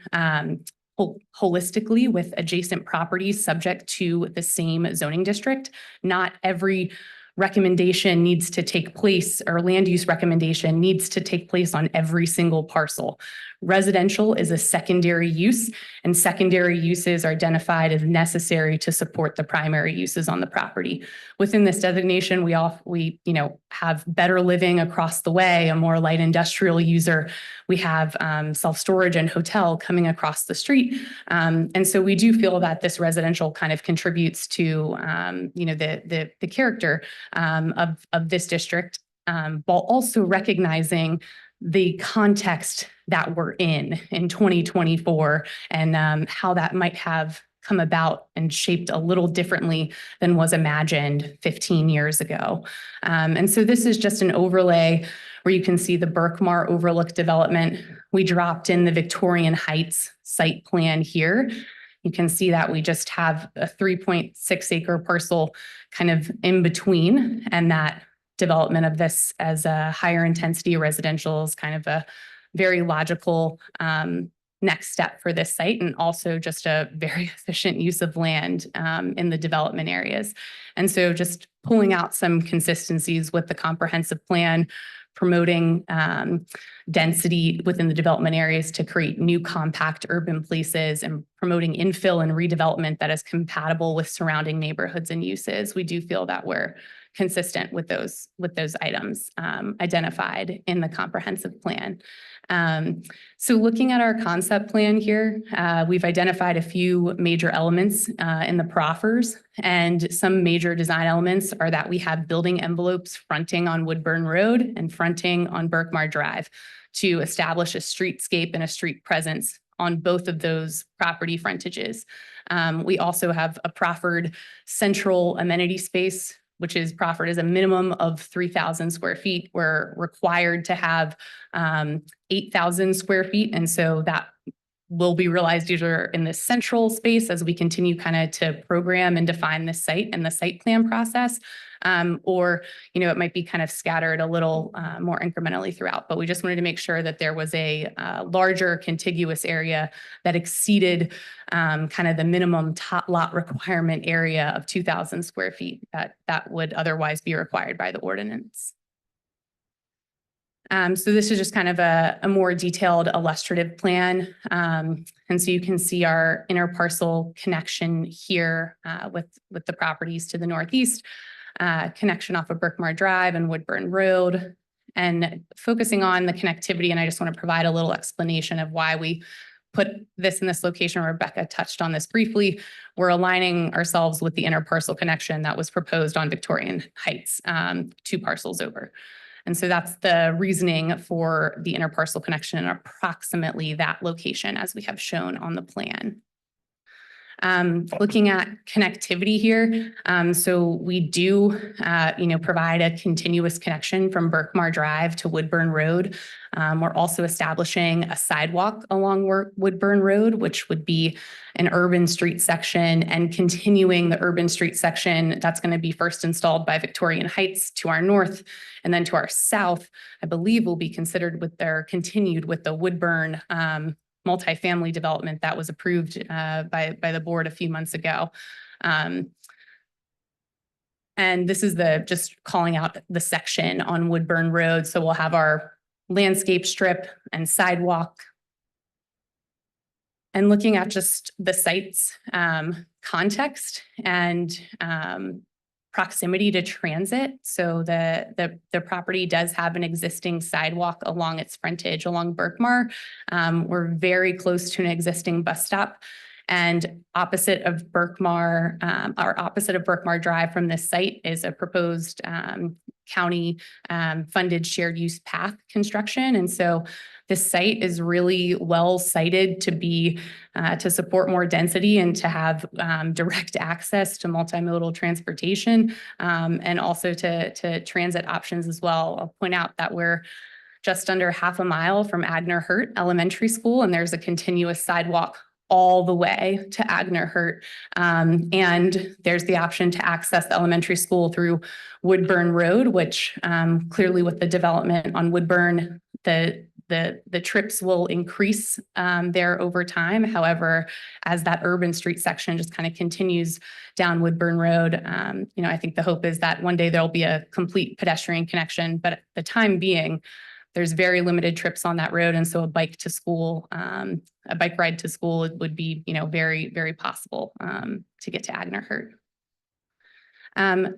holistically with adjacent properties subject to the same zoning district. Not every recommendation needs to take place, or land use recommendation needs to take place on every single parcel. Residential is a secondary use, and secondary uses are identified as necessary to support the primary uses on the property. Within this designation, we have better living across the way, a more light industrial user. We have self-storage and hotel coming across the street. And so we do feel that this residential kind of contributes to the character of this district, while also recognizing the context that we're in 2024 and how that might have come about and shaped a little differently than was imagined 15 years ago. And so this is just an overlay where you can see the Berkmar Overlook development. We dropped in the Victorian Heights site plan here. You can see that we just have a 3.6 acre parcel kind of in between, and that development of this as a higher intensity residential is kind of a very logical next step for this site, and also just a very efficient use of land in the development areas. And so just pulling out some consistencies with the comprehensive plan, promoting density within the development areas to create new compact urban places, and promoting infill and redevelopment that is compatible with surrounding neighborhoods and uses. We do feel that we're consistent with those items identified in the comprehensive plan. So looking at our concept plan here, we've identified a few major elements in the proffers, and some major design elements are that we have building envelopes fronting on Woodburn Road and fronting on Berkmar Drive to establish a streetscape and a street presence on both of those property frontages. We also have a proffered central amenity space, which is proffered as a minimum of 3,000 square feet. We're required to have 8,000 square feet. And so that will be realized either in this central space as we continue kind of to program and define this site and the site plan process, Or, it might be kind of scattered a little more incrementally throughout, but we just wanted to make sure that there was a larger contiguous area that exceeded kind of the minimum tot lot requirement area of 2,000 square feet that would otherwise be required by the ordinance. So this is just kind of a more detailed illustrative plan. And so you can see our interparcel connection here with the properties to the northeast, connection off of Berkmar Drive and Woodburn Road, and focusing on the connectivity. And I just want to provide a little explanation of why we put this in this location. Rebecca touched on this briefly. We're aligning ourselves with the interparcel connection that was proposed on Victorian Heights, 2 parcels over. And so that's the reasoning for the interparcel connection in approximately that location as we have shown on the plan. Looking at connectivity here, so we do, provide a continuous connection from Berkmar Drive to Woodburn Road. We're also establishing a sidewalk along Woodburn Road, which would be an urban street section, and continuing the urban street section that's going to be first installed by Victorian Heights to our north, and then to our south, I believe will be considered continued with the Woodburn multifamily development that was approved by the board a few months ago. And this is just calling out the section on Woodburn Road. So we'll have our landscape strip and sidewalk. And looking at just the site's context and proximity to transit. So the property does have an existing sidewalk along its frontage along Berkmar. We're very close to an existing bus stop, and opposite of Berkmar Drive from this site is a proposed county funded shared use path construction. And so this site is really well sited to be to support more density and to have direct access to multimodal transportation, and also to transit options as well. I'll point out that we're just under half a mile from Agner Hurt Elementary School, and there's a continuous sidewalk all the way to Agner Hurt. And there's the option to access the elementary school through Woodburn Road, which clearly with the development on Woodburn, the trips will increase there over time. However, as that urban street section just kind of continues down Woodburn Road, I think the hope is that one day there'll be a complete pedestrian connection, but at the time being, there's very limited trips on that road. And so a bike ride to school would be, very, very possible to get to Agner Hurt.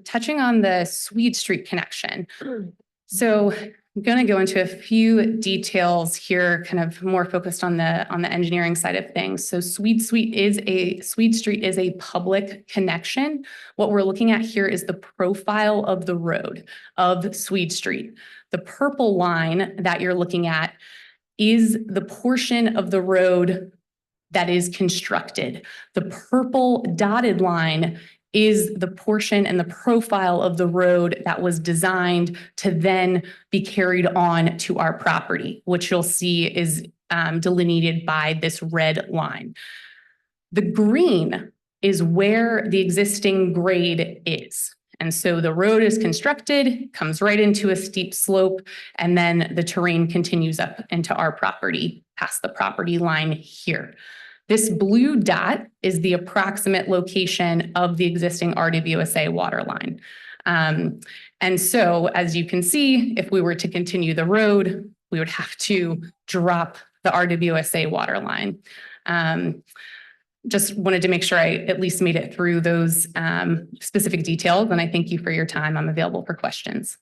Touching on the Swede Street connection. So I'm going to go into a few details here, kind of more focused on the engineering side of things. So Swede Street is a public connection. What we're looking at here is the profile of the road of Swede Street. The purple line that you're looking at is the portion of the road that is constructed. The purple dotted line is the portion and the profile of the road that was designed to then be carried on to our property, which you'll see is delineated by this red line. The green is where the existing grade is. And so the road is constructed, comes right into a steep slope, and then the terrain continues up into our property, past the property line here. This blue dot is the approximate location of the existing RWSA water line. And so, as you can see, if we were to continue the road, we would have to drop the RWSA water line. Just wanted to make sure I at least made it through those specific details, and I thank you for your time. I'm available for questions.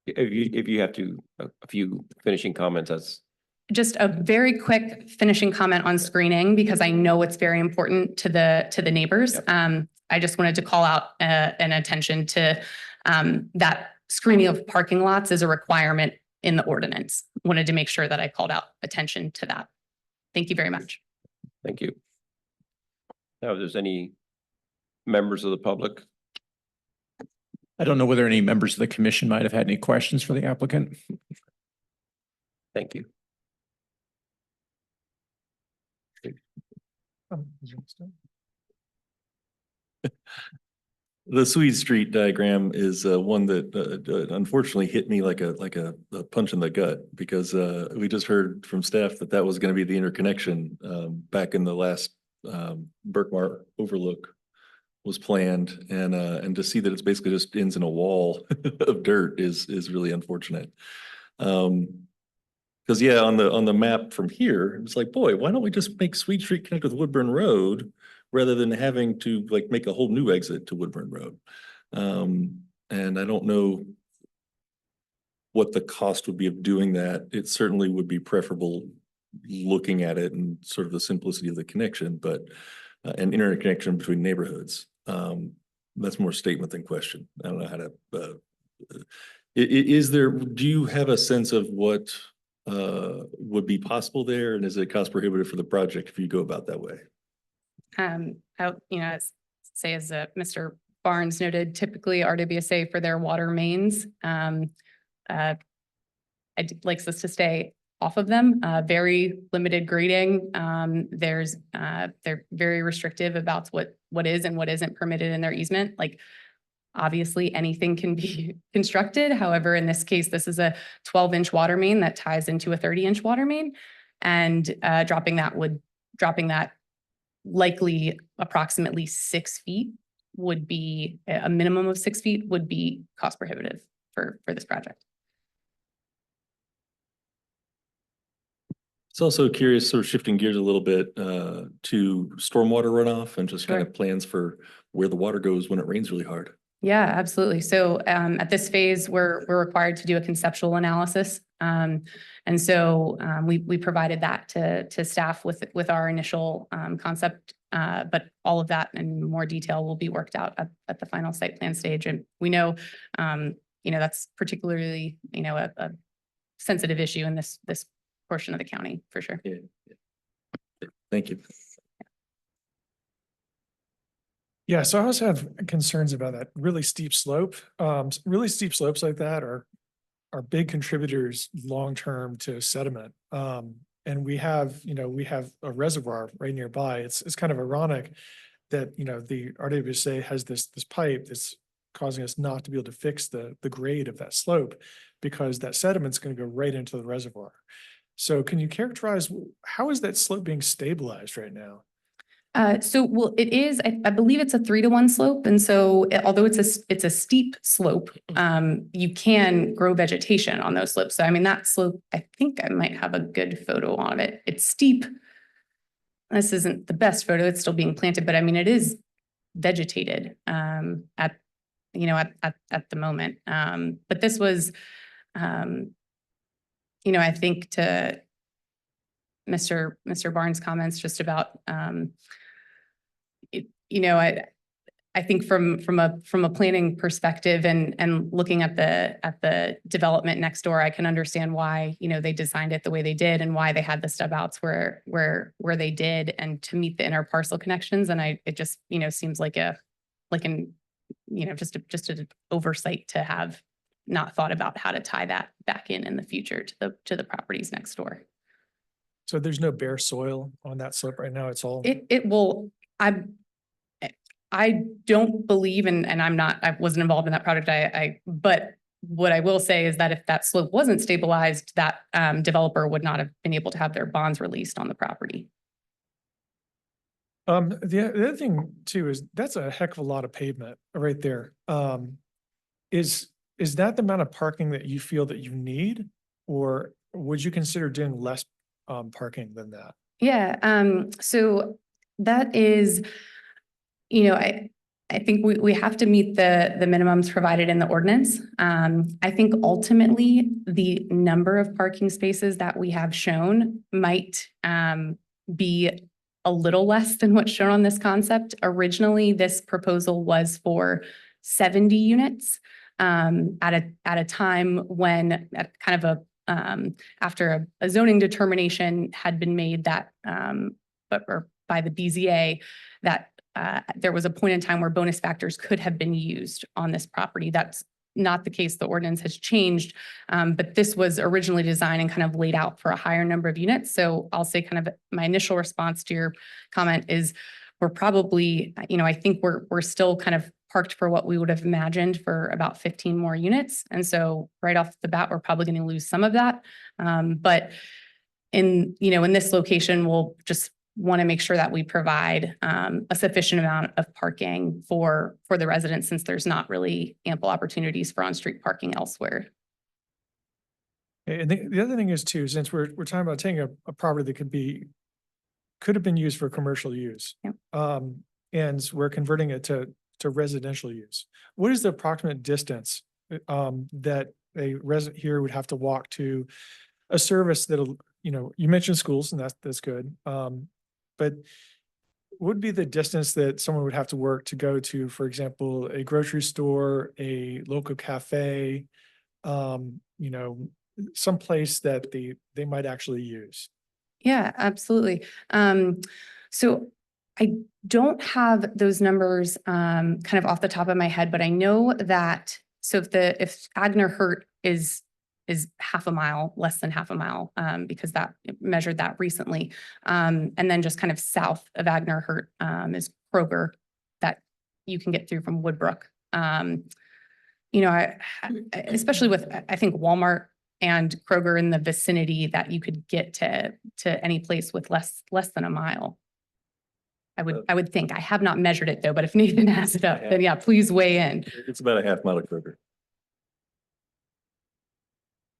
If you have a few finishing comments, that's. Just a very quick finishing comment on screening, because I know it's very important to the neighbors. Yep. I just wanted to call out an attention to that screening of parking lots is a requirement in the ordinance. Wanted to make sure that I called out attention to that. Thank you very much. Thank you. Now, if there's any members of the public. I don't know whether any members of the commission might have had any questions for the applicant. Thank you. The Swede Street diagram is one that unfortunately hit me like a punch in the gut because we just heard from staff that that was going to be the interconnection back in the last Berkmar overlook was planned, and to see that it's basically just ends in a wall of dirt is really unfortunate. Because yeah, on the map from here, it's like, boy, why don't we just make Swede Street connect with Woodburn Road rather than having to like make a whole new exit to Woodburn Road? And I don't know what the cost would be of doing that. It certainly would be preferable looking at it and sort of the simplicity of the connection, but an interconnection between neighborhoods. That's more statement than question. I don't know how to. Is there? Do you have a sense of what would be possible there, and is it cost prohibitive for the project if you go about that way? As Mr. Barnes noted, typically RWSA for their water mains, it likes us to stay off of them. Very limited grading. They're very restrictive about what is and what isn't permitted in their easement. Like, obviously anything can be constructed. However, in this case, this is a 12-inch water main that ties into a 30-inch water main, and dropping that likely approximately 6 feet would be a minimum of 6 feet would be cost prohibitive for this project. It's also curious, sort of shifting gears a little bit to stormwater runoff and just kind of plans for where the water goes when it rains really hard. Yeah, absolutely. So at this phase, we're required to do a conceptual analysis. And so we provided that to staff with our initial concept, but all of that in more detail will be worked out at the final site plan stage. And we know, that's particularly, a sensitive issue in this portion of the county for sure. Yeah. Thank you. Yeah, so I always have concerns about that really steep slope. Really steep slopes like that are big contributors long-term to sediment. And we have a reservoir right nearby. It's kind of ironic that, the RWSA has this pipe that's causing us not to be able to fix the grade of that slope because that sediment's going to go right into the reservoir. So can you characterize how is that slope being stabilized right now? Well, it is, I believe it's a 3-to-1 slope. And so although it's a steep slope, you can grow vegetation on those slopes. So I mean, that slope, I think I might have a good photo on it. It's steep. This isn't the best photo. It's still being planted, but I mean, it is vegetated at the moment. But this was, I think to Mr. Barnes' comments just about, I think from a planning perspective and looking at the development next door, I can understand why, they designed it the way they did and why they had the stub outs where they did and to meet the inner parcel connections. And it just, seems like just an oversight to have not thought about how to tie that back in the future to the properties next door. So there's no bare soil on that slope right now. It's all. It will, I don't believe, and I wasn't involved in that project. But what I will say is that if that slope wasn't stabilized, that developer would not have been able to have their bonds released on the property. The other thing too is that's a heck of a lot of pavement right there. Is that the amount of parking that you feel that you need, or would you consider doing less parking than that? Yeah. So that is, I think we have to meet the minimums provided in the ordinance. I think ultimately the number of parking spaces that we have shown might be a little less than what's shown on this concept. Originally, this proposal was for 70 units at a time when kind of after a zoning determination had been made that or by the BZA that there was a point in time where bonus factors could have been used on this property. That's not the case. The ordinance has changed, but this was originally designed and kind of laid out for a higher number of units. So I'll say kind of my initial response to your comment is we're probably, I think we're still kind of parked for what we would have imagined for about 15 more units. And so right off the bat, we're probably going to lose some of that. But in this location, we'll just want to make sure that we provide a sufficient amount of parking for the residents, since there's not really ample opportunities for on-street parking elsewhere. And the other thing is too, since we're talking about taking a property that could have been used for commercial use. Yep. And we're converting it to residential use. What is the approximate distance that a resident here would have to walk to a service that'll, you mentioned schools, and that's good. But what would be the distance that someone would have to work to go to, for example, a grocery store, a local cafe, some place that they might actually use? Yeah, absolutely. So I don't have those numbers kind of off the top of my head, but I know that if Agner Hurt is half a mile, less than half a mile, because that measured that recently. And then just kind of south of Agner Hurt is Kroger that you can get through from Woodbrook. Especially with, I think, Walmart and Kroger in the vicinity, that you could get to any place with less than a mile. I would think. I have not measured it though, but if Nathan has it up, then yeah, please weigh in. It's about a half mile of Kroger.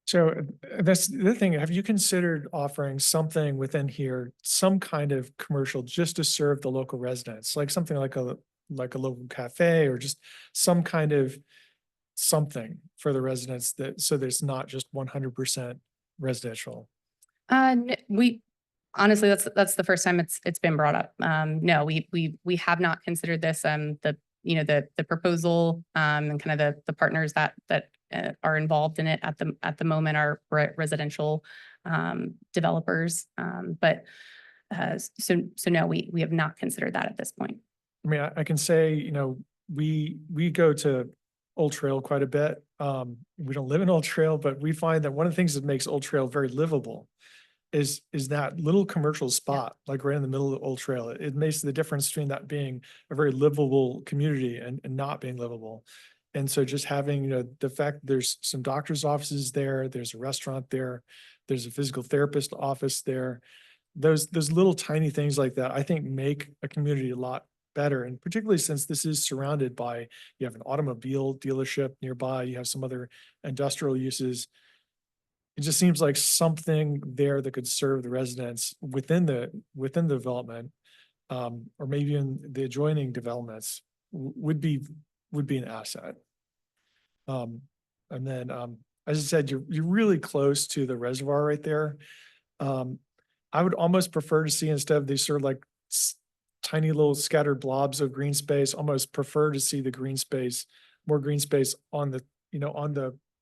So that's the thing. Have you considered offering something within here, some kind of commercial just to serve the local residents, like something like a local cafe, or just some kind of something for the residents so that it's not just 100% residential? We honestly, that's the first time it's been brought up. No, we have not considered this. The proposal and kind of the partners that are involved in it at the moment are residential developers. So no, we have not considered that at this point. I mean, I can say, we go to Old Trail quite a bit. We don't live in Old Trail, but we find that one of the things that makes Old Trail very livable is that little commercial spot, like right in the middle of Old Trail. It makes the difference between that being a very livable community and not being livable. And so just having, the fact there's some doctor's offices there, there's a restaurant there, there's a physical therapist office there. Those little tiny things like that, I think, make a community a lot better. And particularly since this is surrounded by, you have an automobile dealership nearby, you have some other industrial uses. It just seems like something there that could serve the residents within the development, or maybe in the adjoining developments, would be an asset. And then, as I said, you're really close to the reservoir right there. I would almost prefer to see, instead of these sort of like tiny little scattered blobs of green space, almost prefer to see the green space, more green space on the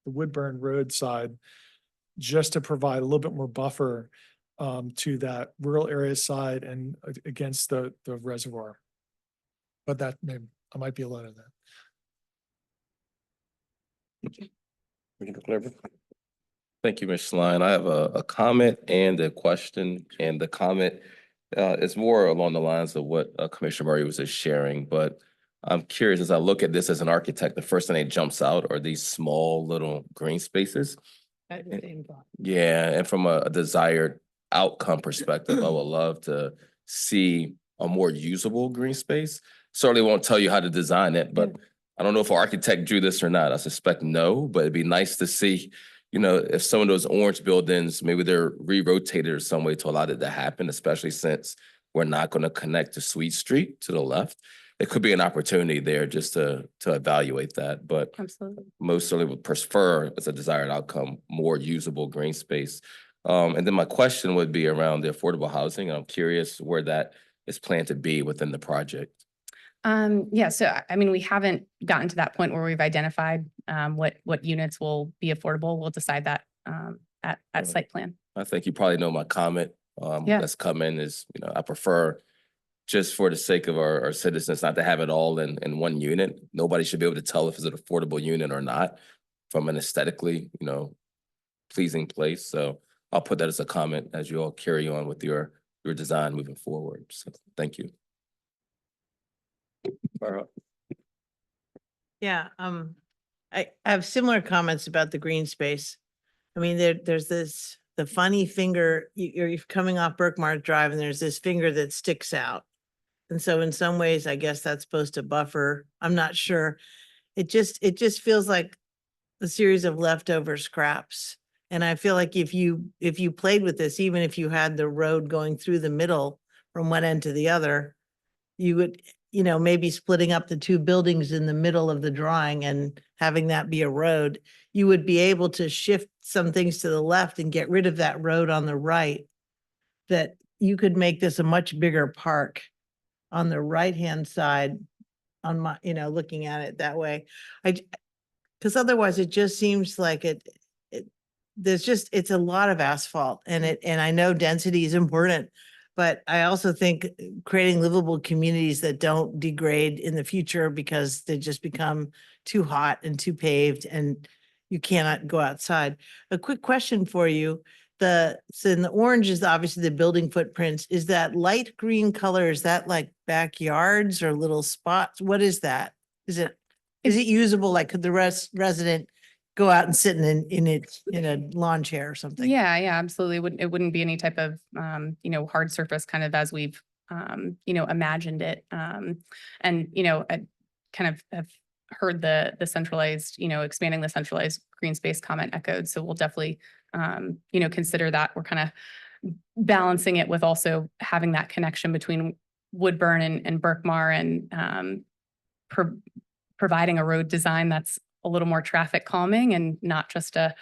Woodburn Road side, just to provide a little bit more buffer to that rural area side and against the reservoir. But I might be alone in that. Thank you, Ms. Schlein. I have a comment and a question, and the comment is more along the lines of what Commissioner Murray was just sharing, but I'm curious, as I look at this as an architect, the first thing that jumps out are these small little green spaces. Yeah, and from a desired outcome perspective, I would love to see a more usable green space. Certainly won't tell you how to design it, but I don't know if an architect drew this or not. I suspect no, but it'd be nice to see, if some of those orange buildings, maybe they're re-rotated or some way to allow it to happen, especially since we're not going to connect to Sweet Street to the left. It could be an opportunity there just to evaluate that, but Absolutely. most certainly would prefer, as a desired outcome, more usable green space. And then my question would be around the affordable housing. I'm curious where that is planned to be within the project. Yeah, so I mean, we haven't gotten to that point where we've identified what units will be affordable. We'll decide that at site plan. I think you probably know my comment that's coming is, I prefer, just for the sake of our citizens, not to have it all in one unit. Nobody should be able to tell if it's an affordable unit or not from an aesthetically, pleasing place. So I'll put that as a comment as you all carry on with your design moving forward. So thank you. Yeah, I have similar comments about the green space. I mean, there's this, the funny finger, you're coming off Burkmar Drive and there's this finger that sticks out. And so in some ways, I guess that's supposed to buffer. I'm not sure. It just feels like a series of leftover scraps. And I feel like if you played with this, even if you had the road going through the middle from one end to the other, you would, maybe splitting up the two buildings in the middle of the drawing and having that be a road, you would be able to shift some things to the left and get rid of that road on the right, that you could make this a much bigger park on the right-hand side on my, looking at it that way. Because otherwise it just seems like it's a lot of asphalt and I know density is important, but I also think creating livable communities that don't degrade in the future because they just become too hot and too paved and you cannot go outside. A quick question for you. So in the orange is obviously the building footprints. Is that light green color? Is that like backyards or little spots? What is that? Is it usable? Like could the resident go out and sit in a lawn chair or something? Yeah, absolutely. It wouldn't be any type of, hard surface kind of as we've, imagined it. And, I kind of have heard the centralized, expanding the centralized green space comment echoed. So we'll definitely, consider that. We're kind of balancing it with also having that connection between Woodburn and Berkmar and providing a road design that's a little more traffic calming and not just a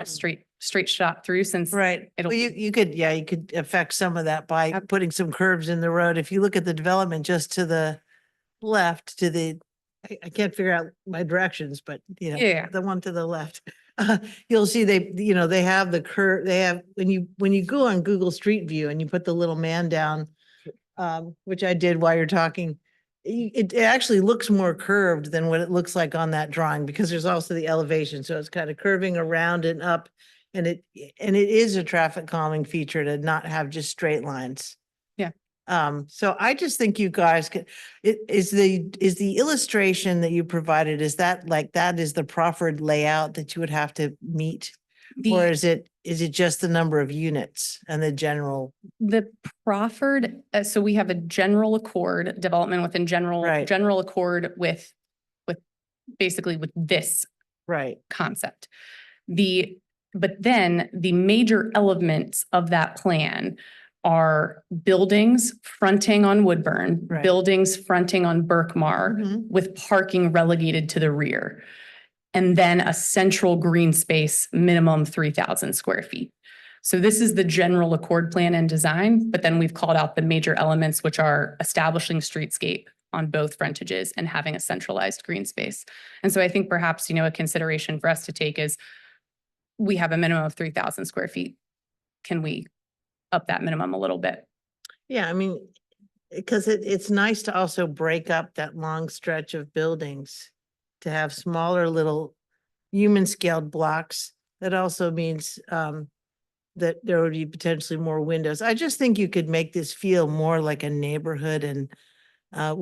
straight shot through since Right. it'll Well, you could affect some of that by putting some curves in the road. If you look at the development just to the left, I can't figure out my directions, but Yeah. the one to the left. You'll see they have the curve, when you go on Google Street View and you put the little man down, which I did while you're talking, it actually looks more curved than what it looks like on that drawing because there's also the elevation. So it's kind of curving around and up and it is a traffic calming feature to not have just straight lines. Yeah. So I just think you guys is the illustration that you provided, is that the proffered layout that you would have to meet? Or is it just the number of units and the general? The proffered, so we have a general accord development within Right. general accord with basically with this Right. concept. But then the major elements of that plan are buildings fronting on Woodburn, Right. buildings fronting on Berkmar Mhm. with parking relegated to the rear. And then a central green space, minimum 3,000 square feet. So this is the general accord plan and design, but then we've called out the major elements, which are establishing streetscape on both frontages and having a centralized green space. And so I think perhaps, a consideration for us to take is we have a minimum of 3,000 square feet. Can we up that minimum a little bit? Yeah, I mean, because it's nice to also break up that long stretch of buildings to have smaller little human scaled blocks. That also means that there would be potentially more windows. I just think you could make this feel more like a neighborhood and I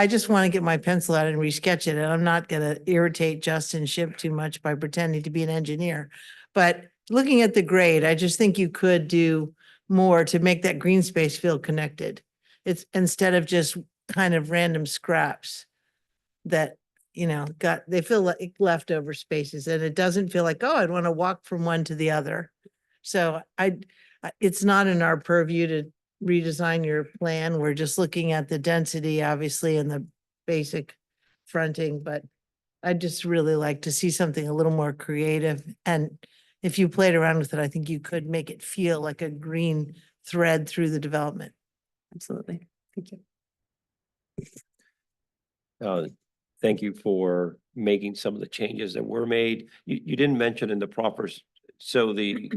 just want to get my pencil out and resketch it, and I'm not going to irritate Justin Ship too much by pretending to be an engineer. But looking at the grade, I just think you could do more to make that green space feel connected. It's instead of just kind of random scraps that, they feel like leftover spaces and it doesn't feel like, oh, I'd want to walk from one to the other. So it's not in our purview to redesign your plan. We're just looking at the density, obviously, and the basic fronting, but I'd just really like to see something a little more creative. And if you played around with it, I think you could make it feel like a green thread through the development. Absolutely. Thank you. Thank you for making some of the changes that were made. You didn't mention in the proffers, so the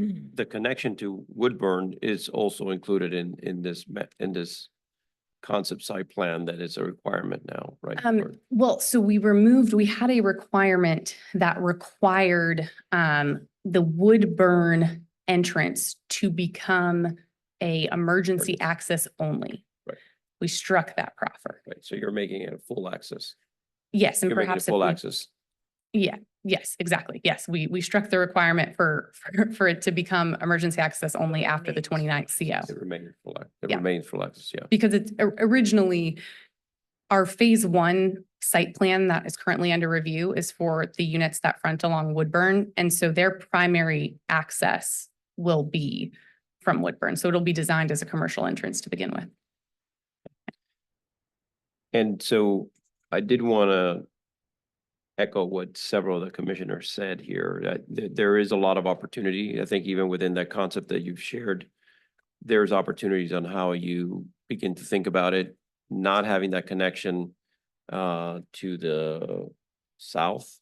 connection to Woodburn is also included in this concept site plan that is a requirement now, right? Well, so we had a requirement that required the Woodburn entrance to become a emergency access only. Right. We struck that proffer. Right, so you're making it a full access. Yes, and You're making it perhaps if full we, access. yeah, yes, exactly. Yes, we struck the requirement for it to become emergency access only after the 29th CO. It remains full, it Yeah. remains full access, yeah. Because it's originally our phase one site plan that is currently under review is for the units that front along Woodburn. And so their primary access will be from Woodburn. So it'll be designed as a commercial entrance to begin with. And so I did want to echo what several of the commissioners said here, that there is a lot of opportunity. I think even within that concept that you've shared, there's opportunities on how you begin to think about it, not having that connection to the south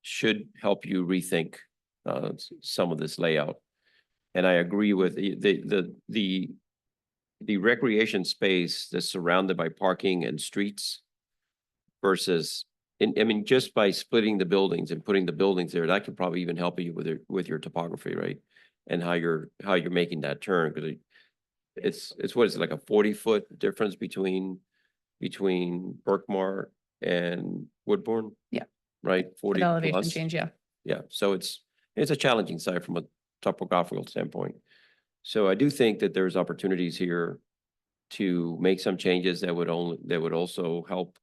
should help you rethink some of this layout. And I agree with the recreation space that's surrounded by parking and streets versus, I mean, just by splitting the buildings and putting the buildings there, that could probably even help you with your topography, right? And how you're making that turn, because it's what is it, like a 40-foot difference between Berkmar and Woodbourne? Yeah. Right, 40 With elevation plus. change, yeah. Yeah, so it's a challenging site from a topographical standpoint. So I do think that there's opportunities here to make some changes that would also help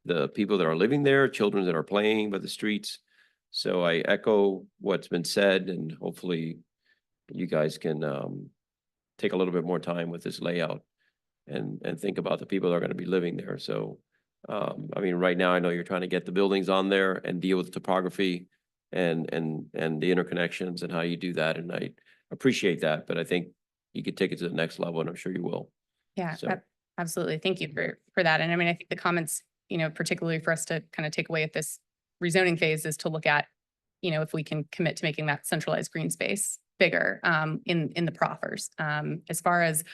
the people that are living there, children that are playing by the streets. So I echo what's been said, and hopefully you guys can take a little bit more time with this layout and think about the people that are going to be living there. So I mean, right now I know you're trying to get the buildings on there and deal with topography and the interconnections and how you do that. And I appreciate that, but I think you could take it to the next level, and I'm sure you will. Yeah, So- absolutely. Thank you for that. And I mean, I think the comments, particularly for us to kind of take away at this rezoning phase is to look at, if we can commit to making that centralized green space bigger in the proffers. As far as,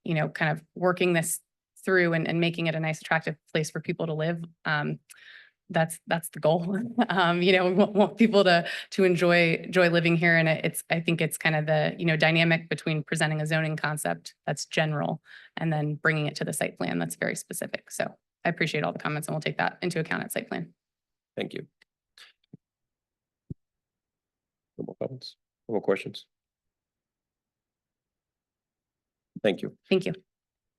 kind of working this through and making it a nice, attractive place for people to live. That's the goal. We want people to enjoy living here. And I think it's kind of the, dynamic between presenting a zoning concept that's general and then bringing it to the site plan that's very specific. So I appreciate all the comments, and we'll take that into account at site plan. Thank you. No more comments? No more questions? Thank you. Thank you.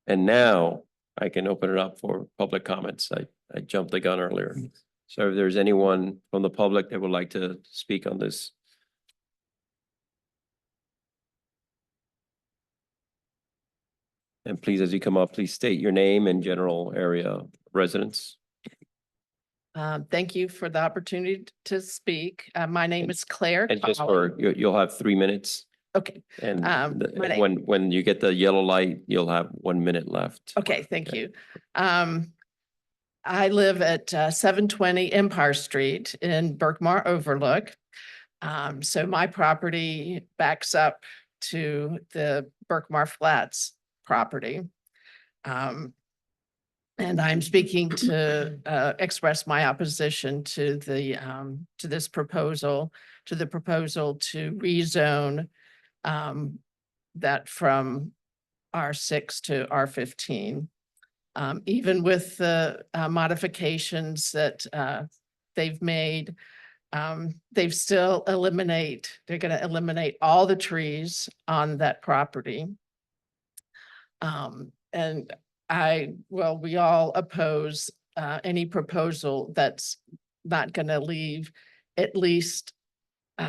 And now I can open it up for public comments. I jumped the gun earlier. So if there's anyone from the public that would like to speak on this. And please, as you come up, please state your name and general area of residence. Thank you for the opportunity to speak. My name is Claire. And just Colley. for, you'll have 3 minutes. Okay, And my name- when you get the yellow light, you'll have 1 minute left. okay, thank Okay. you. I live at 720 Empire Street in Berkmar Overlook. So my property backs up to the Berkmar Flats property. And I'm speaking to express my opposition to this proposal, to rezone that from R6 to R15. Even with the modifications that they've made, they're going to eliminate all the trees on that property. And we all oppose any proposal that's not going to leave at least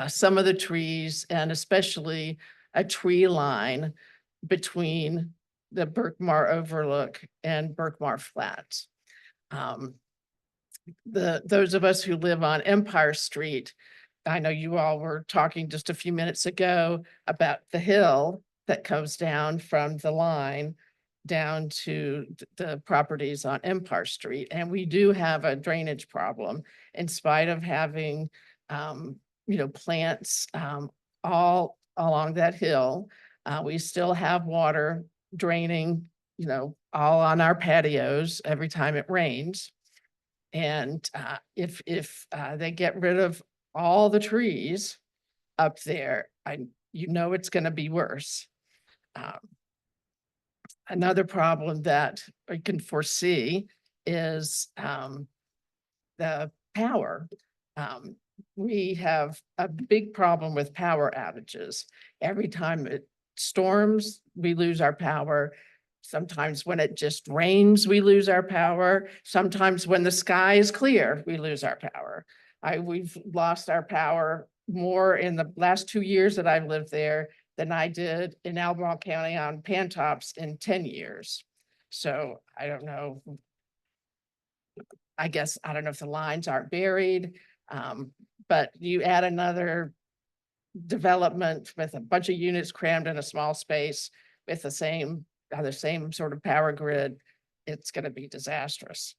some of the trees, and especially a tree line between the Berkmar Overlook and Berkmar Flats. Those of us who live on Empire Street, I know you all were talking just a few minutes ago about the hill that comes down from the line down to the properties on Empire Street. And we do have a drainage problem in spite of having, plants all along that hill. We still have water draining, all on our patios every time it rains. And if they get rid of all the trees up there, it's going to be worse. Another problem that I can foresee is the power. We have a big problem with power outages. Every time it storms, we lose our power. Sometimes when it just rains, we lose our power. Sometimes when the sky is clear, we lose our power. We've lost our power more in the last 2 years that I've lived there than I did in Albemarle County on Pantops in 10 years. So I don't know. I guess, I don't know if the lines aren't buried, but you add another development with a bunch of units crammed in a small space with the same sort of power grid, it's going to be disastrous.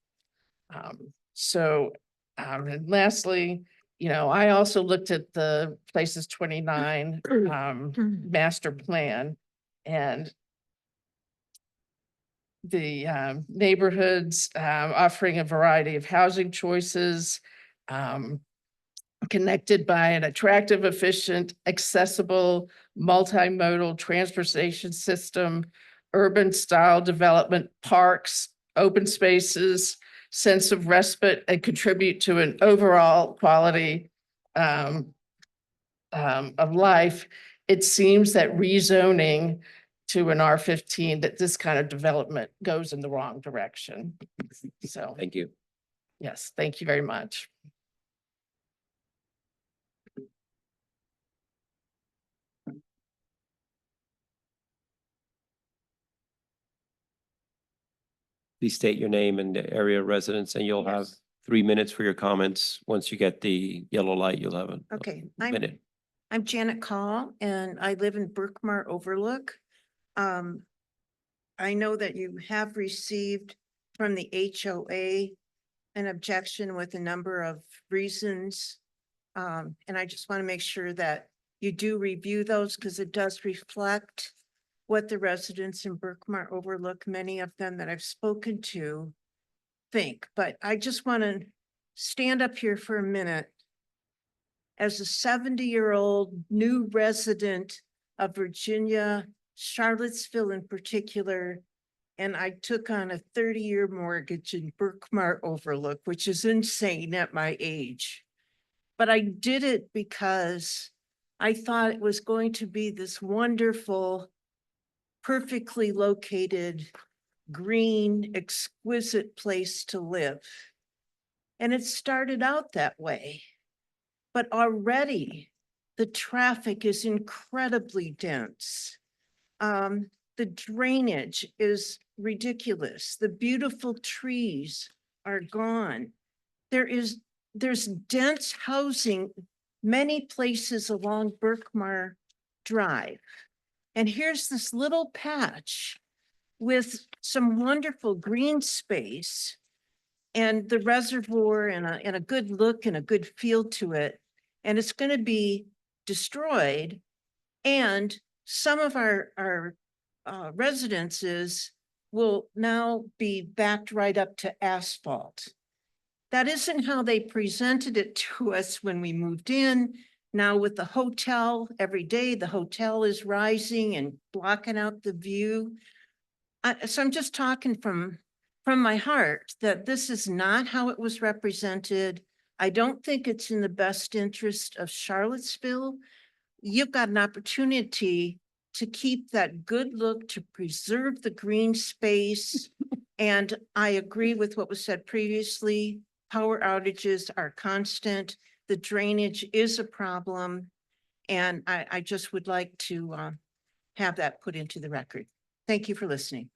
And lastly, I also looked at the Places 29 master plan, and the neighborhoods offering a variety of housing choices, connected by an attractive, efficient, accessible, multimodal transportation system, urban style development, parks, open spaces, sense of respite, and contribute to an overall quality of life. It seems that rezoning to an R15, that this kind of development goes in the wrong direction. So, Thank you. yes, thank you very much. Please state your name and the area of residence, and you'll have 3 minutes for your comments. Once you get the yellow light, you'll have a Okay, minute. I'm Janet Call and I live in Berkmar Overlook. I know that you have received from the HOA an objection with a number of reasons. And I just want to make sure that you do review those because it does reflect what the residents in Berkmar Overlook, many of them that I've spoken to, think. But I just want to stand up here for a minute. As a 70-year-old new resident of Virginia, Charlottesville in particular, and I took on a 30-year mortgage in Berkmar Overlook, which is insane at my age. But I did it because I thought it was going to be this wonderful, perfectly located, green, exquisite place to live. And it started out that way. But already the traffic is incredibly dense. The drainage is ridiculous. The beautiful trees are gone. There's dense housing many places along Berkmar Drive. And here's this little patch with some wonderful green space and the reservoir and a good look and a good feel to it. And it's going to be destroyed. And some of our residences will now be backed right up to asphalt. That isn't how they presented it to us when we moved in. Now with the hotel, every day the hotel is rising and blocking out the view. So I'm just talking from my heart that this is not how it was represented. I don't think it's in the best interest of Charlottesville. You've got an opportunity to keep that good look, to preserve the green space. And I agree with what was said previously. Power outages are constant. The drainage is a problem. And I just would like to have that put into the record. Thank you for listening.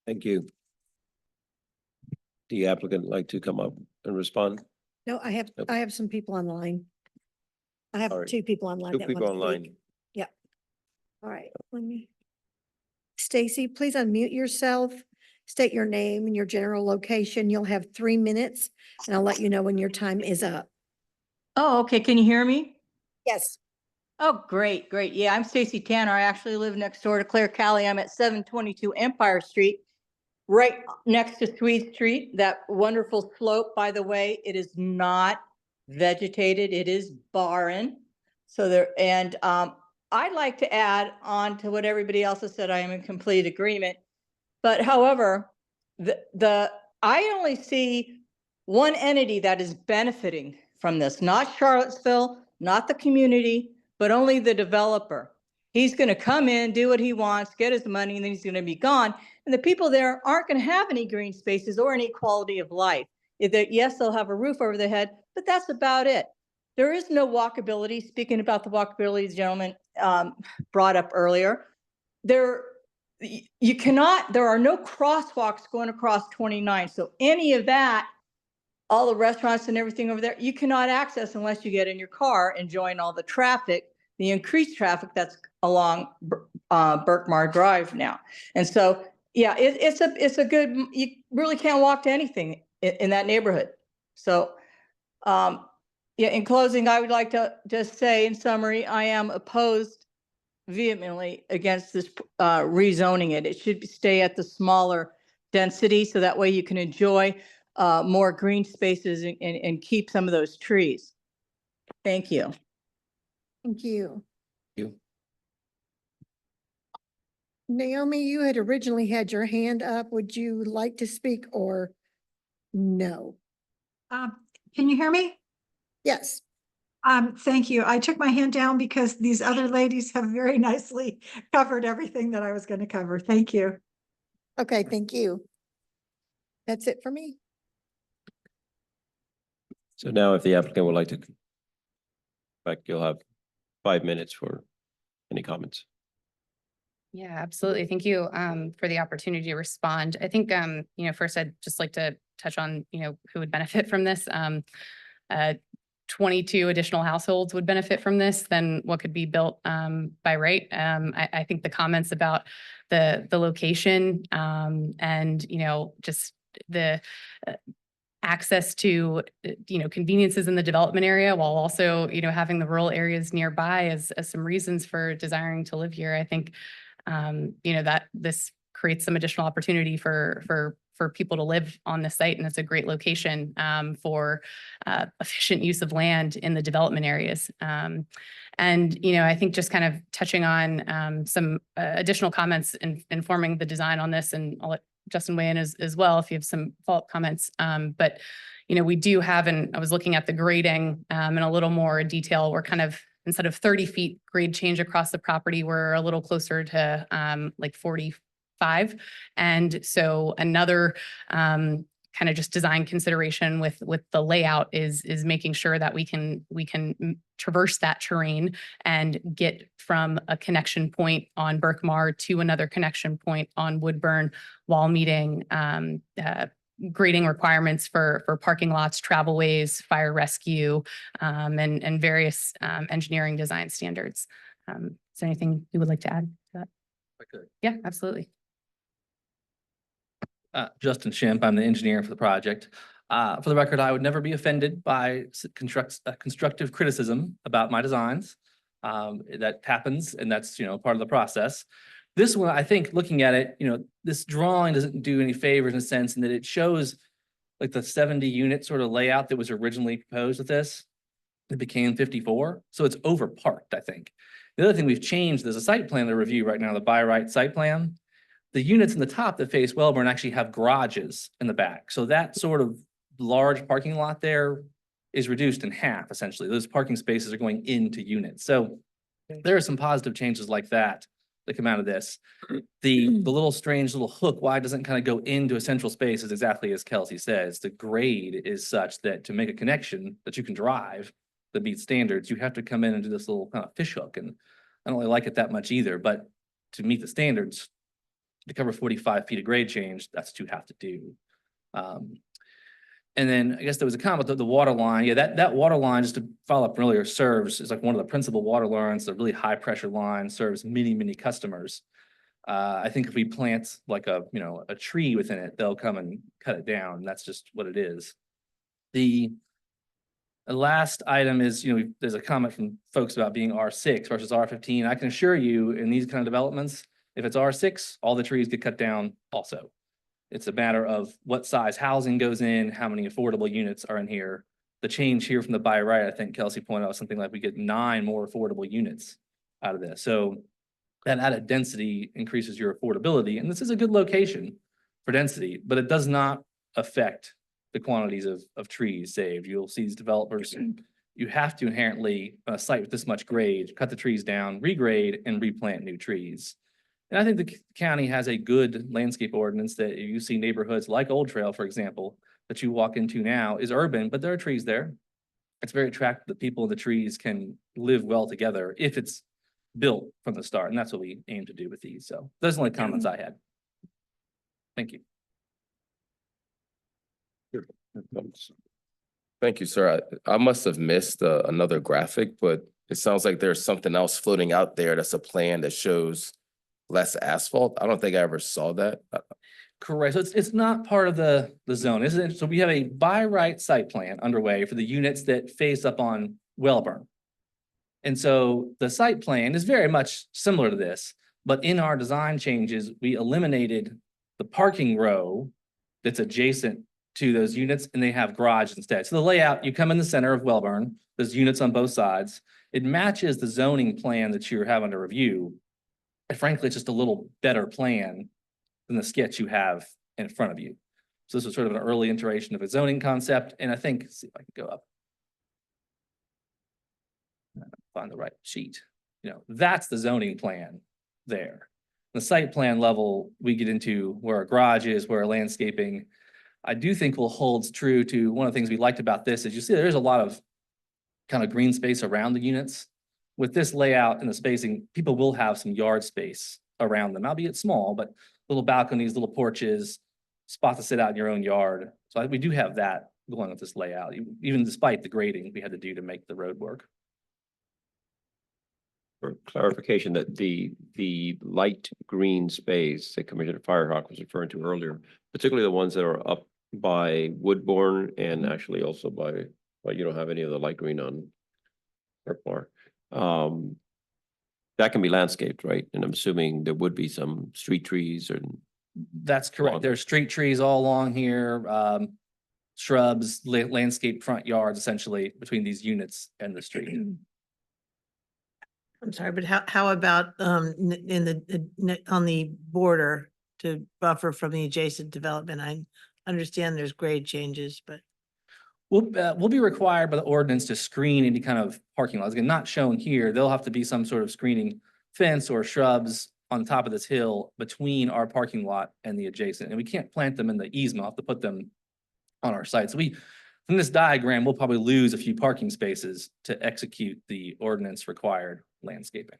Thank you. The applicant like to come up and respond? No, I have some people online. I have All right. 2 people online. 2 that people want to online. speak. Yeah. All right. Let me. Stacy, please unmute yourself. State your name and your general location. You'll have 3 minutes and I'll let you know when your time is up. Oh, okay. Can you hear me? Yes. Oh, great, great. Yeah, I'm Stacy Tanner. I actually live next door to Claire Callie. I'm at 722 Empire Street, right next to Sweet Street. That wonderful slope, by the way, it is not vegetated. It is barren. So there, and I'd like to add on to what everybody else has said. I am in complete agreement. But however, the I only see one entity that is benefiting from this, not Charlottesville, not the community, but only the developer. He's going to come in, do what he wants, get his money, and then he's going to be gone. And the people there aren't going to have any green spaces or any quality of life. Yes, they'll have a roof over their head, but that's about it. There is no walkability. Speaking about the walkability the gentleman brought up earlier, there are no crosswalks going across 29. So any of that, all the restaurants and everything over there, you cannot access unless you get in your car and join all the traffic, the increased traffic that's along Berkmar Drive now. And so, yeah, it's a good, you really can't walk to anything in that neighborhood. So, yeah, in closing, I would like to just say in summary, I am opposed vehemently against this rezoning it. It should stay at the smaller density so that way you can enjoy more green spaces and keep some of those trees. Thank you. Thank you. You. Naomi, you had originally had your hand up. Would you like to speak or no? Can you hear me? Yes. Thank you. I took my hand down because these other ladies have very nicely covered everything that I was going to cover. Thank you. Okay, thank you. That's it for me. So now if the applicant would like to, you'll have 5 minutes for any comments. Yeah, absolutely. Thank you for the opportunity to respond. I think, first I'd just like to touch on, who would benefit from this. 22 additional households would benefit from this than what could be built by right. I think the comments about the location and, just the access to, conveniences in the development area while also, having the rural areas nearby as some reasons for desiring to live here. I think, that this creates some additional opportunity for people to live on the site. And it's a great location for efficient use of land in the development areas. And, I think just kind of touching on some additional comments informing the design on this, and I'll let Justin weigh in as well if you have some follow-up comments. But, we do have, and I was looking at the grading in a little more detail. We're kind of, instead of 30 feet grade change across the property, we're a little closer to like 45. And so another kind of just design consideration with the layout is making sure that we can traverse that terrain and get from a connection point on Berkmar to another connection point on Woodburn while meeting grading requirements for parking lots, travelways, fire rescue, and various engineering design standards. Is there anything you would like to add to that? Okay. Yeah, absolutely. Justin Shimp, I'm the engineer for the project. For the record, I would never be offended by constructive criticism about my designs. That happens, and that's, part of the process. This one, I think, looking at it, this drawing doesn't do any favors in a sense in that it shows like the 70 unit sort of layout that was originally proposed with this. It became 54, so it's over parked, I think. The other thing we've changed, there's a site plan to review right now, the by right site plan. The units in the top that face Wellborn actually have garages in the back. So that sort of large parking lot there is reduced in half, essentially. Those parking spaces are going into units. So there are some positive changes like that come out of this. The little strange little hook, why it doesn't kind of go into a central space is exactly as Kelsey says. The grade is such that to make a connection that you can drive that meets standards, you have to come in and do this little kind of fish hook. And I don't really like it that much either, but to meet the standards, to cover 45 feet of grade change, that's what you have to do. And then I guess there was a comment about the water line. Yeah, that water line, just to follow up earlier, is like one of the principal water lines, the really high pressure line, serves many, many customers. I think if we plant like a tree within it, they'll come and cut it down. That's just what it is. The last item is, there's a comment from folks about being R6 versus R15. I can assure you in these kind of developments, if it's R6, all the trees get cut down also. It's a matter of what size housing goes in, how many affordable units are in here. The change here from the by right, I think Kelsey pointed out something like we get 9 more affordable units out of this. So that added density increases your affordability. And this is a good location for density, but it does not affect the quantities of trees saved. You'll see these developers, you have to inherently, on a site with this much grade, cut the trees down, regrade and replant new trees. And I think the county has a good landscape ordinance that you see neighborhoods like Old Trail, for example, that you walk into now is urban, but there are trees there. It's very attractive that people in the trees can live well together if it's built from the start. And that's what we aim to do with these. So those are the only comments I had. Thank you. Thank you, sir. I must have missed another graphic, but it sounds like there's something else floating out there that's a plan that shows less asphalt. I don't think I ever saw that. Correct. So it's not part of the zone, isn't it? So we have a by right site plan underway for the units that face up on Wellburn. And so the site plan is very much similar to this, but in our design changes, we eliminated the parking row that's adjacent to those units, and they have garage instead. So the layout, you come in the center of Wellburn, there's units on both sides. It matches the zoning plan that you're having to review. And frankly, it's just a little better plan than the sketch you have in front of you. So this was sort of an early iteration of a zoning concept. And I think, let's see if I can go up. Find the right sheet. You know, that's the zoning plan there. The site plan level, we get into where our garage is, where our landscaping, I do think will hold true to one of the things we liked about this is you see there's a lot of kind of green space around the units. With this layout and the spacing, people will have some yard space around them, albeit small, but little balconies, little porches, spot to sit out in your own yard. So we do have that going with this layout, even despite the grading we had to do to make the road work. For clarification, that the light green space that Commissioner Firehawk was referring to earlier, particularly the ones that are up by Woodbourne and actually also by, well, you don't have any of the light green on Brookmore. That can be landscaped, right? And I'm assuming there would be some street trees and. That's correct. There's street trees all along here, shrubs, landscape front yards, essentially between these units and the street. I'm sorry, but how about in the on the border to buffer from the adjacent development? I understand there's grade changes, but. We'll be required by the ordinance to screen any kind of parking lots. Again, not shown here. There'll have to be some sort of screening fence or shrubs on top of this hill between our parking lot and the adjacent. And we can't plant them in the easement. We'll have to put them on our site. So from this diagram, we'll probably lose a few parking spaces to execute the ordinance required landscaping.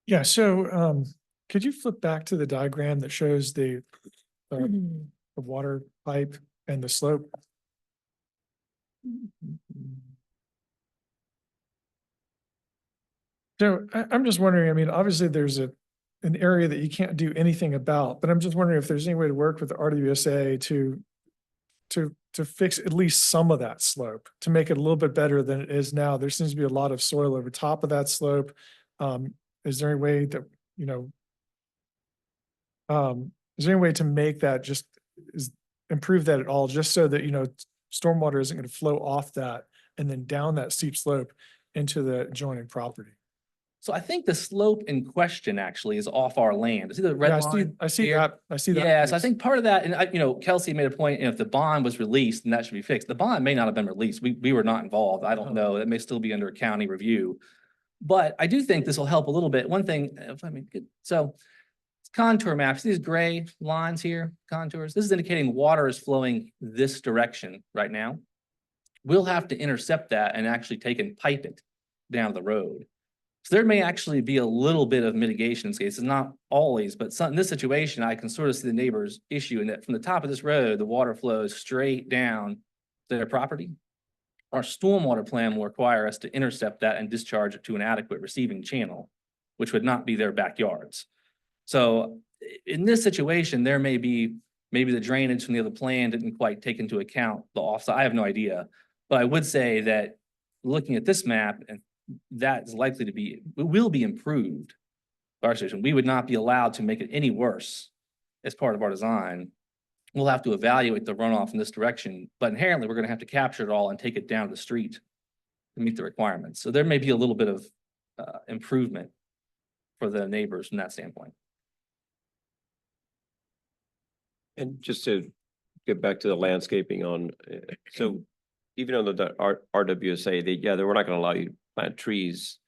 Yeah, so could you flip back to the diagram that shows the water pipe and the slope? So I'm just wondering, I mean, obviously there's an area that you can't do anything about, but I'm just wondering if there's any way to work with the RWSA to fix at least some of that slope, to make it a little bit better than it is now. There seems to be a lot of soil over top of that slope. Is there any way that, you know, is there any way to make that improve that at all, just so that, you know, stormwater isn't going to flow off that and then down that steep slope into the adjoining property? So I think the slope in question actually is off our land. See the red Yeah, line? I see here? that. I see that. Yeah, so I piece. think part of that, and you know, Kelsey made a point, if the bond was released, then that should be fixed. The bond may not have been released. We were not involved. I don't know. That may still be under county review. But I do think this will help a little bit. One thing, so contour maps, these gray lines here, contours, this is indicating water is flowing this direction right now. We'll have to intercept that and actually take and pipe it down the road. So there may actually be a little bit of mitigation in this case. It's not always, but in this situation, I can sort of see the neighbor's issue in that from the top of this road, the water flows straight down their property. Our stormwater plan will require us to intercept that and discharge it to an adequate receiving channel, which would not be their backyards. So in this situation, there may be, maybe the drainage from the other plan didn't quite take into account the offsite. I have no idea. But I would say that looking at this map, and that is likely to be, it will be improved. Our situation, we would not be allowed to make it any worse as part of our design. We'll have to evaluate the runoff in this direction, but inherently we're going to have to capture it all and take it down the street to meet the requirements. So there may be a little bit of improvement for the neighbors from that standpoint. And just to get back to the landscaping on, so even though the RWSA, we're not gonna allow you to plant trees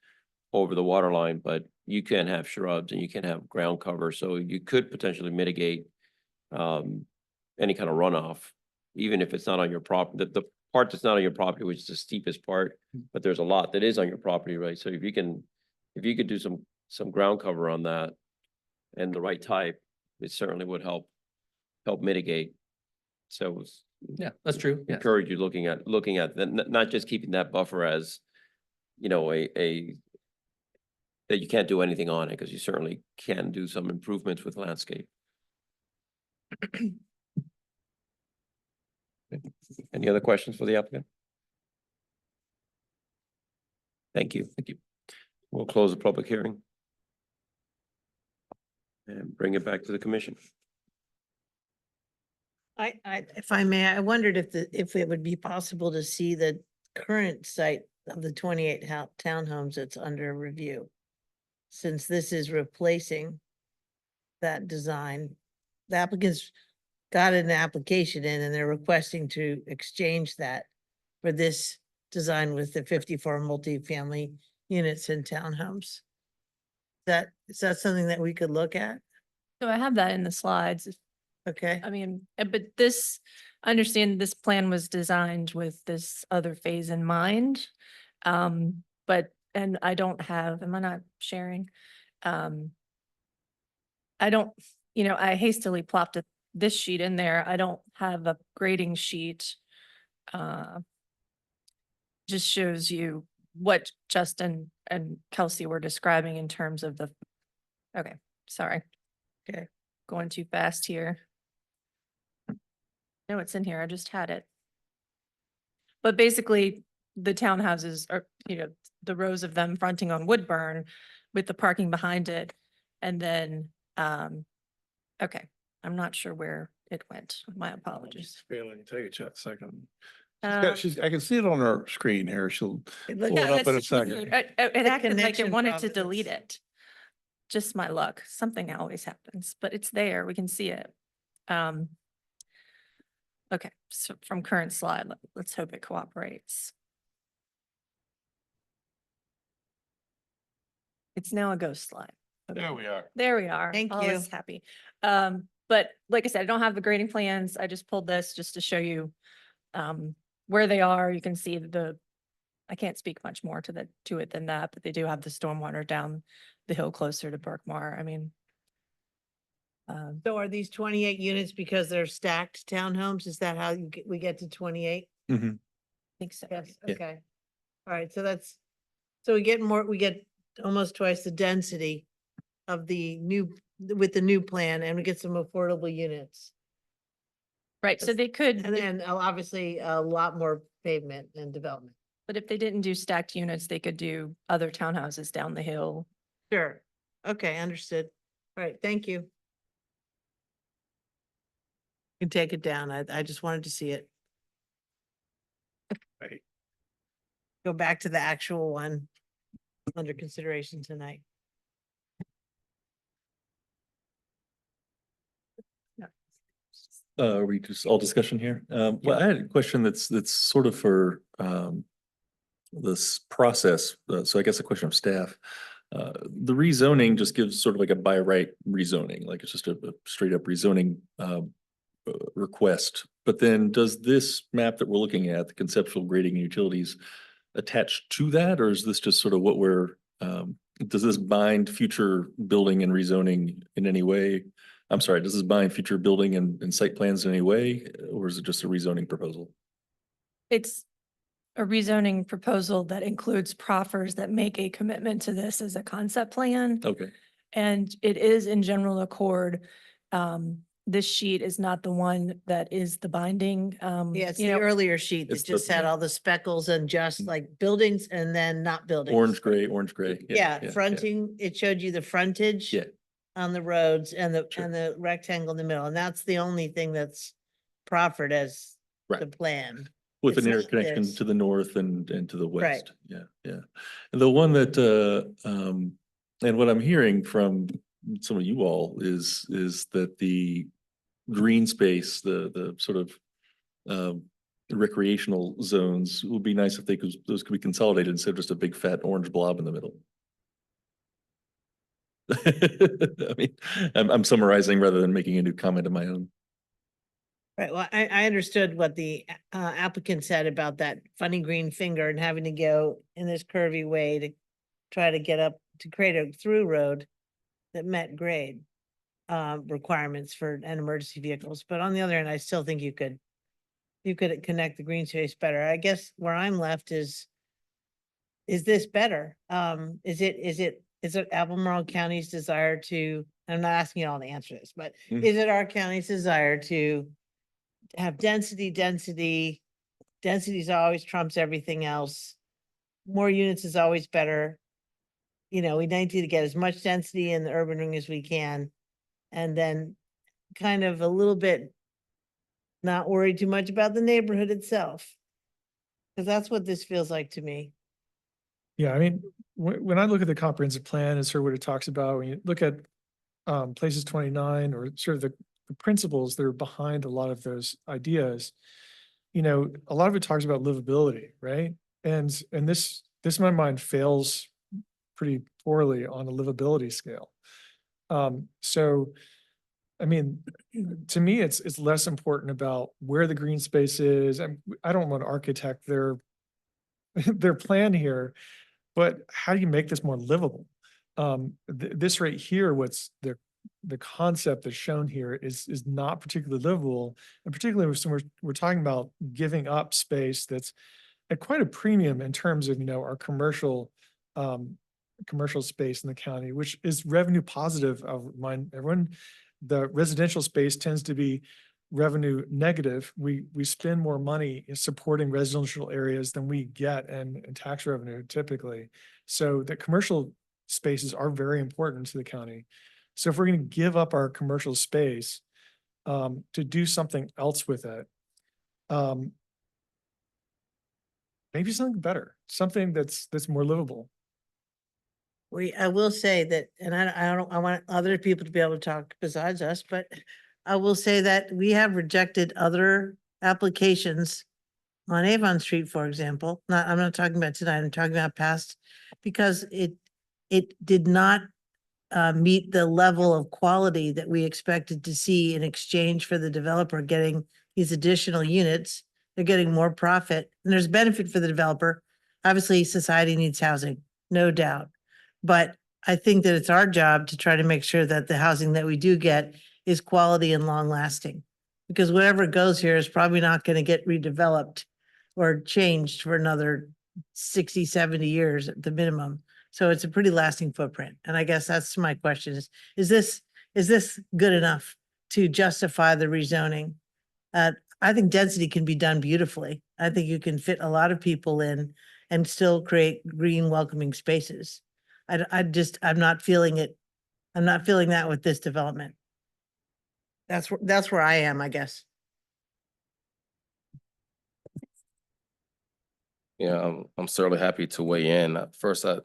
over the water line, but you can have shrubs and you can have ground cover, so you could potentially mitigate any kind of runoff, even if it's not on your the part that's not on your property, which is the steepest part, but there's a lot that is on your property, right? So if you could do some ground cover on that and the right type, it certainly would help mitigate. So Yeah, that's true. Yes. encourage you looking at not just keeping that buffer as, you know, a that you can't do anything on it, because you certainly can do some improvements with landscape. Any other questions for the applicant? Thank you. Thank you. We'll close the public hearing and bring it back to the commission. If I may, I wondered if it would be possible to see the current site of the 28 townhomes that's under review. Since this is replacing that design, the applicants got an application in and they're requesting to exchange that for this design with the 54 multifamily units and townhomes. Is that something that we could look at? So I have that in the slides. Okay. I mean, but this, I understand this plan was designed with this other phase in mind. And I don't have, am I not sharing? I don't, I hastily plopped this sheet in there. I don't have a grading sheet. Just shows you what Justin and Kelsey were describing in terms of okay, sorry. Okay, going too fast here. No, it's in here. I just had it. But basically, the townhouses are, the rows of them fronting on Woodburn with the parking behind it. And then, okay, I'm not sure where it went. My apologies. Failing, take a second. Um, I can see it on our screen here. She'll It pull looks- it up in a that's second. weird. It acted like it connection wanted to problems. delete it. Just my luck. Something always happens, but it's there. We can see it. Okay, so from current slide, let's hope it cooperates. It's now a ghost slide. Okay. There we are. There we are. Thank All you. is happy. But like I said, I don't have the grading plans. I just pulled this just to show you where they are. You can see I can't speak much more to it than that, but they do have the stormwater down the hill closer to Berkmar. I mean, So are these 28 units because they're stacked townhomes? Is that how we get to 28? I think so. Yes, Yeah. okay. All right, so we get almost twice the density of with the new plan, and we get some affordable units. Right, so they could, And then obviously a lot more pavement and development. but if they didn't do stacked units, they could do other townhouses down the hill. Sure. Okay, understood. All right, thank you. You can take it down. I just wanted to see it. Right. Go back to the actual one under consideration tonight. Are we just all discussion here? Well, I had a question that's sort of for this process. So I guess a question of staff. The rezoning just gives sort of like a by right rezoning, like it's just a straight up rezoning request. But then does this map that we're looking at, the conceptual grading and utilities, attach to that, or is this just sort of what does this bind future building and rezoning in any way? I'm sorry, does this bind future building and site plans in any way, or is it just a rezoning proposal? It's a rezoning proposal that includes proffers that make a commitment to this as a concept plan. Okay, And it is in general accord. This sheet is not the one that is the binding. Yeah, it's you the know, earlier sheet that It's the- just had all the speckles and just like buildings and then not buildings. orange, gray. Yeah, fronting, it showed you the frontage. Yeah. On the roads and Sure. the rectangle in the middle, and that's the only thing that's proffered as the Right. plan. With an It's not interconnection this. to the north and to the Right. west. Yeah. And the one that, and what I'm hearing from some of you all is that the green space, the sort of recreational zones, it would be nice if those could be consolidated instead of just a big fat orange blob in the middle. I mean, I'm summarizing rather than making a new comment of my own. Right, well, I understood what the applicant said about that funny green finger and having to go in this curvy way to try to get up to create a through road that met grade requirements for and emergency vehicles. But on the other hand, I still think you could connect the green space better. I guess where I'm left is this better? Is it Albemarle County's desire to, I'm not asking you all to answer this, but is it our county's desire to have density is always trumps everything else. More units is always better. You know, we need to get as much density in the urban ring as we can. And then kind of a little bit not worry too much about the neighborhood itself. Cause that's what this feels like to me. Yeah, I mean, when I look at the comprehensive plan and sort of what it talks about, when you look at places 29 or sort of the principles that are behind a lot of those ideas, you know, a lot of it talks about livability, right? And this in my mind fails pretty poorly on a livability scale. So, I mean, to me, it's less important about where the green space is. I don't want to architect their their plan here, but how do you make this more livable? This right here, what's the concept that's shown here is not particularly livable, and particularly when we're talking about giving up space that's at quite a premium in terms of, you know, our commercial space in the county, which is revenue positive. I'll remind everyone, the residential space tends to be revenue negative. We spend more money in supporting residential areas than we get in tax revenue typically. So the commercial spaces are very important to the county. So if we're going to give up our commercial space to do something else with it, maybe something better, something that's more livable. I will say that, and I want other people to be able to talk besides us, but I will say that we have rejected other applications on Avon Street, for example. I'm not talking about tonight, I'm talking about past, because it did not meet the level of quality that we expected to see in exchange for the developer getting these additional units. They're getting more profit, and there's benefit for the developer. Obviously, society needs housing, no doubt. But I think that it's our job to try to make sure that the housing that we do get is quality and long lasting. Because whatever goes here is probably not going to get redeveloped or changed for another 60, 70 years at the minimum. So it's a pretty lasting footprint. And I guess that's my question is this good enough to justify the rezoning? I think density can be done beautifully. I think you can fit a lot of people in and still create green welcoming spaces. I'm not feeling it. I'm not feeling that with this development. That's where I am, I guess. Yeah, I'm certainly happy to weigh in. First, I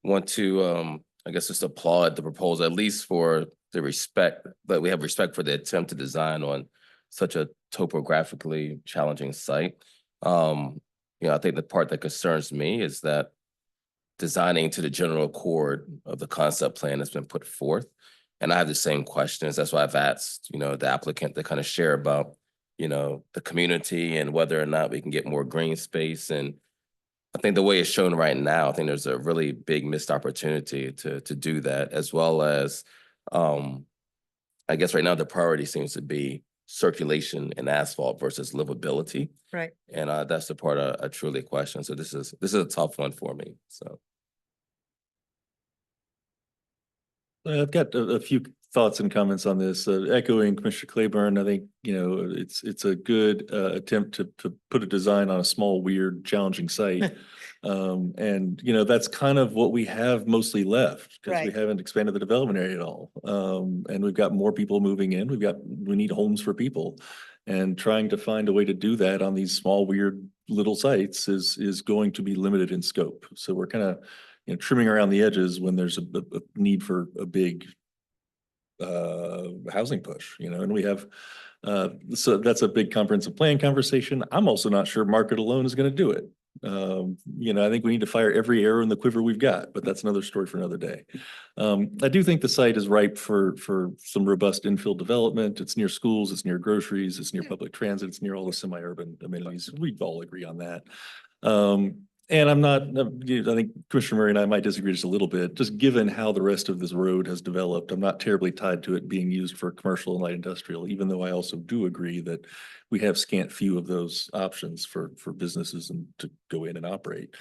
want to, I guess, just applaud the proposal, at least for the respect, but we have respect for the attempt to design on such a topographically challenging site. I think the part that concerns me is that designing to the general accord of the concept plan has been put forth. And I have the same questions. That's why I've asked, the applicant to kind of share about, the community and whether or not we can get more green space. And I think the way it's shown right now, I think there's a really big missed opportunity to do that, as well as, I guess right now the priority seems to be circulation and asphalt versus livability. Right. And that's the part I truly question. So this is a tough one for me. So I've got a few thoughts and comments on this. Echoing Commissioner Claiborne, I think, it's a good attempt to put a design on a small, weird, challenging site. And, that's kind of what we have mostly left because we Right. haven't expanded the development area at all. And we've got more people moving in. We need homes for people. And trying to find a way to do that on these small, weird little sites is going to be limited in scope. So we're kind of trimming around the edges when there's a need for a big housing push, and we have, so that's a big comprehensive plan conversation. I'm also not sure market alone is going to do it. I think we need to fire every arrow in the quiver we've got, but that's another story for another day. I do think the site is ripe for some robust infill development. It's near schools, it's near groceries, it's near public transit, it's near all the semi-urban amenities. We all agree on that. And I'm not, I think Commissioner Murray and I might disagree just a little bit, just given how the rest of this road has developed. I'm not terribly tied to it being used for commercial and light industrial, even though I also do agree that we have scant few of those options for businesses and to go in and operate.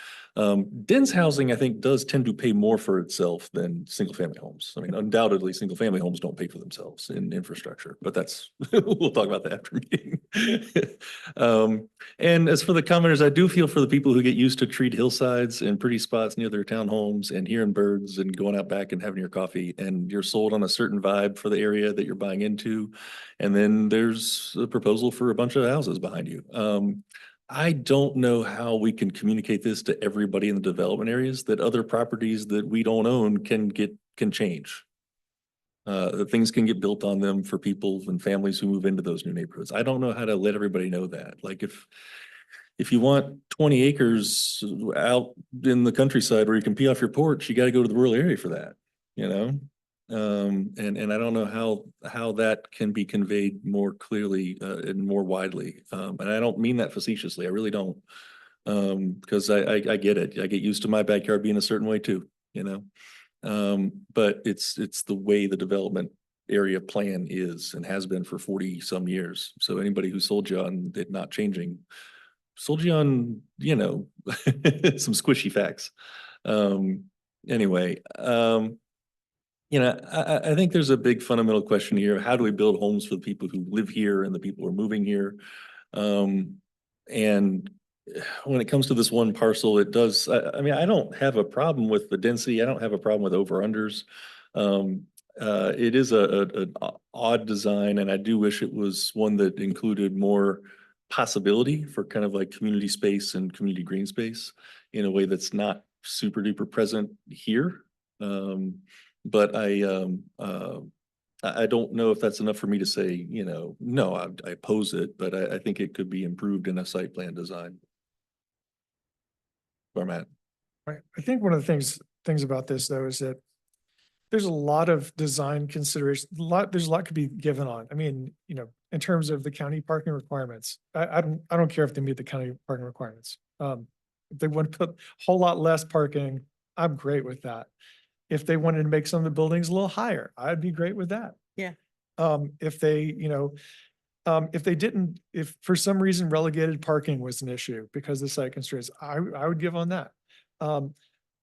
Dense housing, I think, does tend to pay more for itself than single family homes. I mean, undoubtedly, single family homes don't pay for themselves in infrastructure, but that's, we'll talk about that after meeting. And as for the commenters, I do feel for the people who get used to treat hillsides and pretty spots near their townhomes and hearing birds and going out back and having your coffee, and you're sold on a certain vibe for the area that you're buying into. And then there's a proposal for a bunch of houses behind you. I don't know how we can communicate this to everybody in the development areas that other properties that we don't own can change. That things can get built on them for people and families who move into those new neighborhoods. I don't know how to let everybody know that. Like if you want 20 acres out in the countryside where you can pee off your porch, you got to go to the rural area for that, and I don't know how that can be conveyed more clearly and more widely. And I don't mean that facetiously. I really don't. Because I get it. I get used to my backyard being a certain way too, but it's the way the development area plan is and has been for 40 some years. So anybody who sold you on it not changing, sold you on, some squishy facts. Anyway, I think there's a big fundamental question here. How do we build homes for the people who live here and the people who are moving here? And when it comes to this one parcel, it does, I mean, I don't have a problem with the density. I don't have a problem with over-unders. It is an odd design, and I do wish it was one that included more possibility for kind of like community space and community green space in a way that's not super duper present here. But I don't know if that's enough for me to say, no, I oppose it, but I think it could be improved in a site plan design. Where I'm at. Right. I think one of the things about this though is that there's a lot of design consideration, there's a lot could be given on. I mean, in terms of the county parking requirements, I don't care if they meet the county parking requirements. If they want to put a whole lot less parking, I'm great with that. If they wanted to make some of the buildings a little higher, I'd be great with that. Yeah. If they, if for some reason relegated parking was an issue because of the site constraints, I would give on that.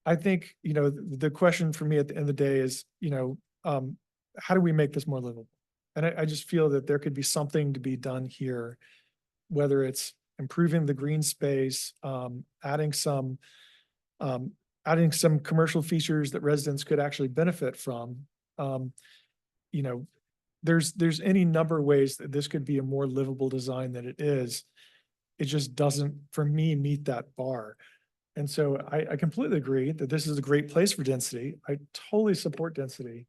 I think, the question for me at the end of the day is, how do we make this more livable? And I just feel that there could be something to be done here, whether it's improving the green space, adding some commercial features that residents could actually benefit from. There's any number of ways that this could be a more livable design than it is. It just doesn't, for me, meet that bar. And so I completely agree that this is a great place for density. I totally support density.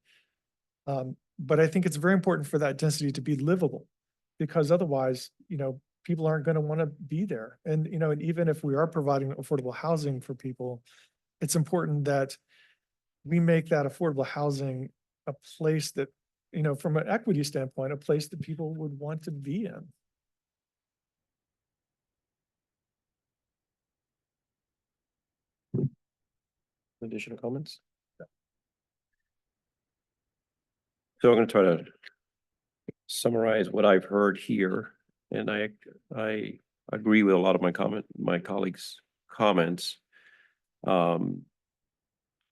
But I think it's very important for that density to be livable, because otherwise, people aren't going to want to be there. And, and even if we are providing affordable housing for people, it's important that we make that affordable housing a place that, from an equity standpoint, a place that people would want to be in. Additional comments? So I'm going to try to summarize what I've heard here, and I agree with a lot of my colleagues' comments,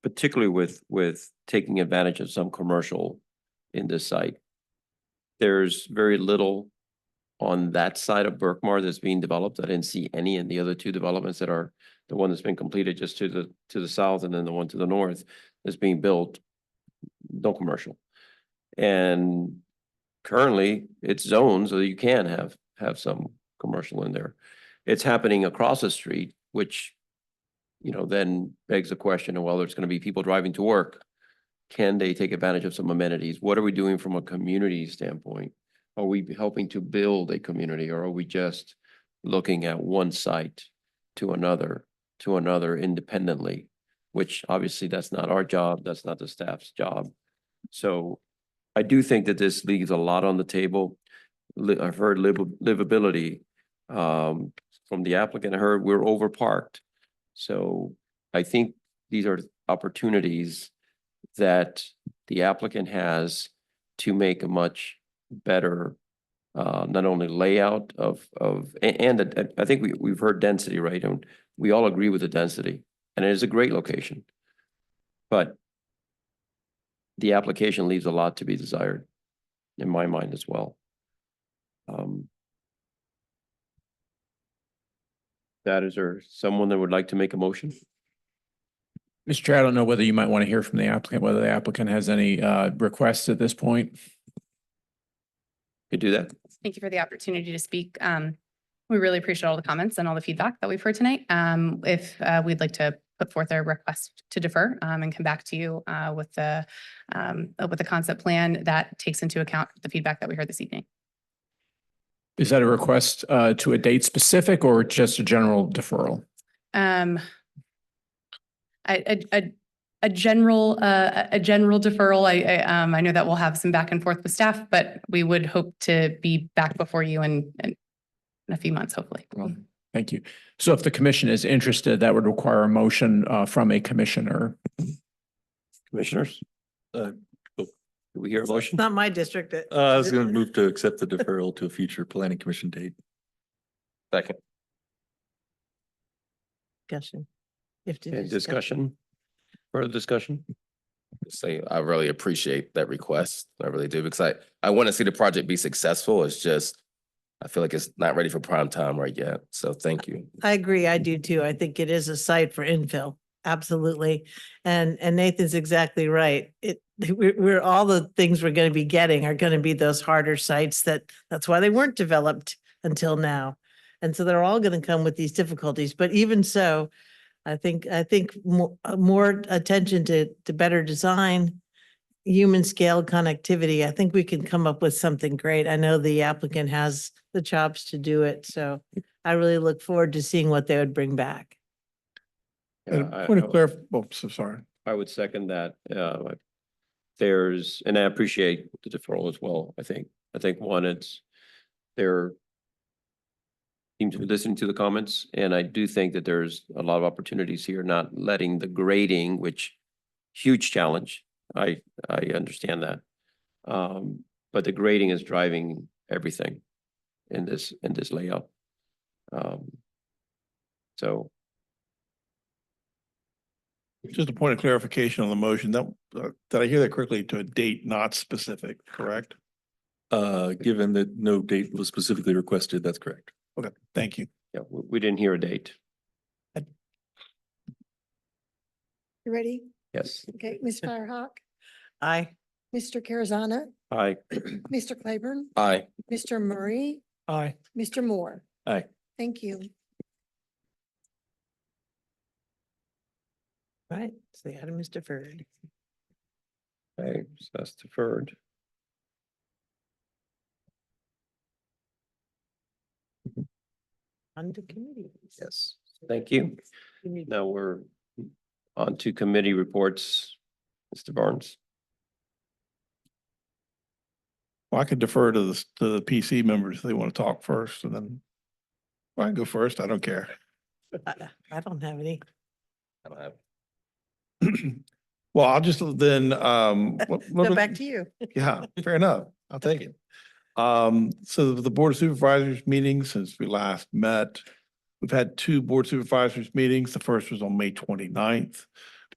particularly with taking advantage of some commercial in this site. There's very little on that side of Berkmar that's being developed. I didn't see any in the other two developments that are the one that's been completed just to the south, and then the one to the north that's being built. No commercial. And currently it's zoned so that you can have some commercial in there. It's happening across the street, which, then begs the question of, well, there's going to be people driving to work can they take advantage of some amenities? What are we doing from a community standpoint? Are we helping to build a community, or are we just looking at one site to another independently? Which obviously that's not our job, that's not the staff's job. So I do think that this leaves a lot on the table. I've heard livability from the applicant. I heard we're overparked. So I think these are opportunities that the applicant has to make a much better not only layout and I think we've heard density, right? And we all agree with the density, and it is a great location. But the application leaves a lot to be desired, in my mind as well. Is there someone that would like to make a motion? Mr. Chair, I don't know whether you might want to hear from the applicant, whether the applicant has any requests at this point. You do that? Thank you for the opportunity to speak. We really appreciate all the comments and all the feedback that we've heard tonight. If we'd like to put forth a request to defer and come back to you with the concept plan that takes into account the feedback that we heard this evening. Is that a request to a date specific or just a general deferral? A general deferral. I know that we'll have some back and forth with staff, but we would hope to be back before you in a few months, hopefully. Thank you. So if the commission is interested, that would require a motion from a commissioner. Commissioners? Do we hear a motion? Not my district. I was going to move to accept the deferral to a future planning commission date. Second. Discussion. If to And discussion? Further discussion? Say, I really appreciate that request. I really do, because I want to see the project be successful. It's just, I feel like it's not ready for prime time right yet. So thank you. I agree. I do too. I think it is a site for infill. Absolutely. And Nathan's exactly right. We're all the things we're going to be getting are going to be those harder sites that's why they weren't developed until now. And so they're all going to come with these difficulties. But even so, I think more attention to better design, human scale connectivity. I think we can come up with something great. I know the applicant has the chops to do it. So I really look forward to seeing what they would bring back. And a point of oh, so sorry. I would second that. And I appreciate the deferral as well. I think one, they're seem to be listening to the comments, and I do think that there's a lot of opportunities here, not letting the grading, which huge challenge. I understand that. But the grading is driving everything in this layout. So Just a point of clarification on the motion. That did I hear that correctly? To a date not specific, correct? Given that no date was specifically requested, that's correct. Okay, thank you. yeah, we didn't hear a date. You ready? Yes. Okay, Ms. Firehawk, Aye. Mr. Carazana, Aye. Mr. Claiborne, Aye. Mr. Murray, Aye. Mr. Moore. Aye. Thank you. Right. So the item is deferred. Okay, so that's deferred. On to committees. Yes. Thank you. Now we're on to committee reports. Mr. Barnes. Well, I could defer to the PC members if they want to talk first, and then I can go first. I don't care. I don't have any. I don't have. Well, I'll just then, Go back to you. yeah, fair enough. I'll take it. So the Board of Supervisors meeting since we last met, we've had two Board Supervisors meetings. The first was on May 29th,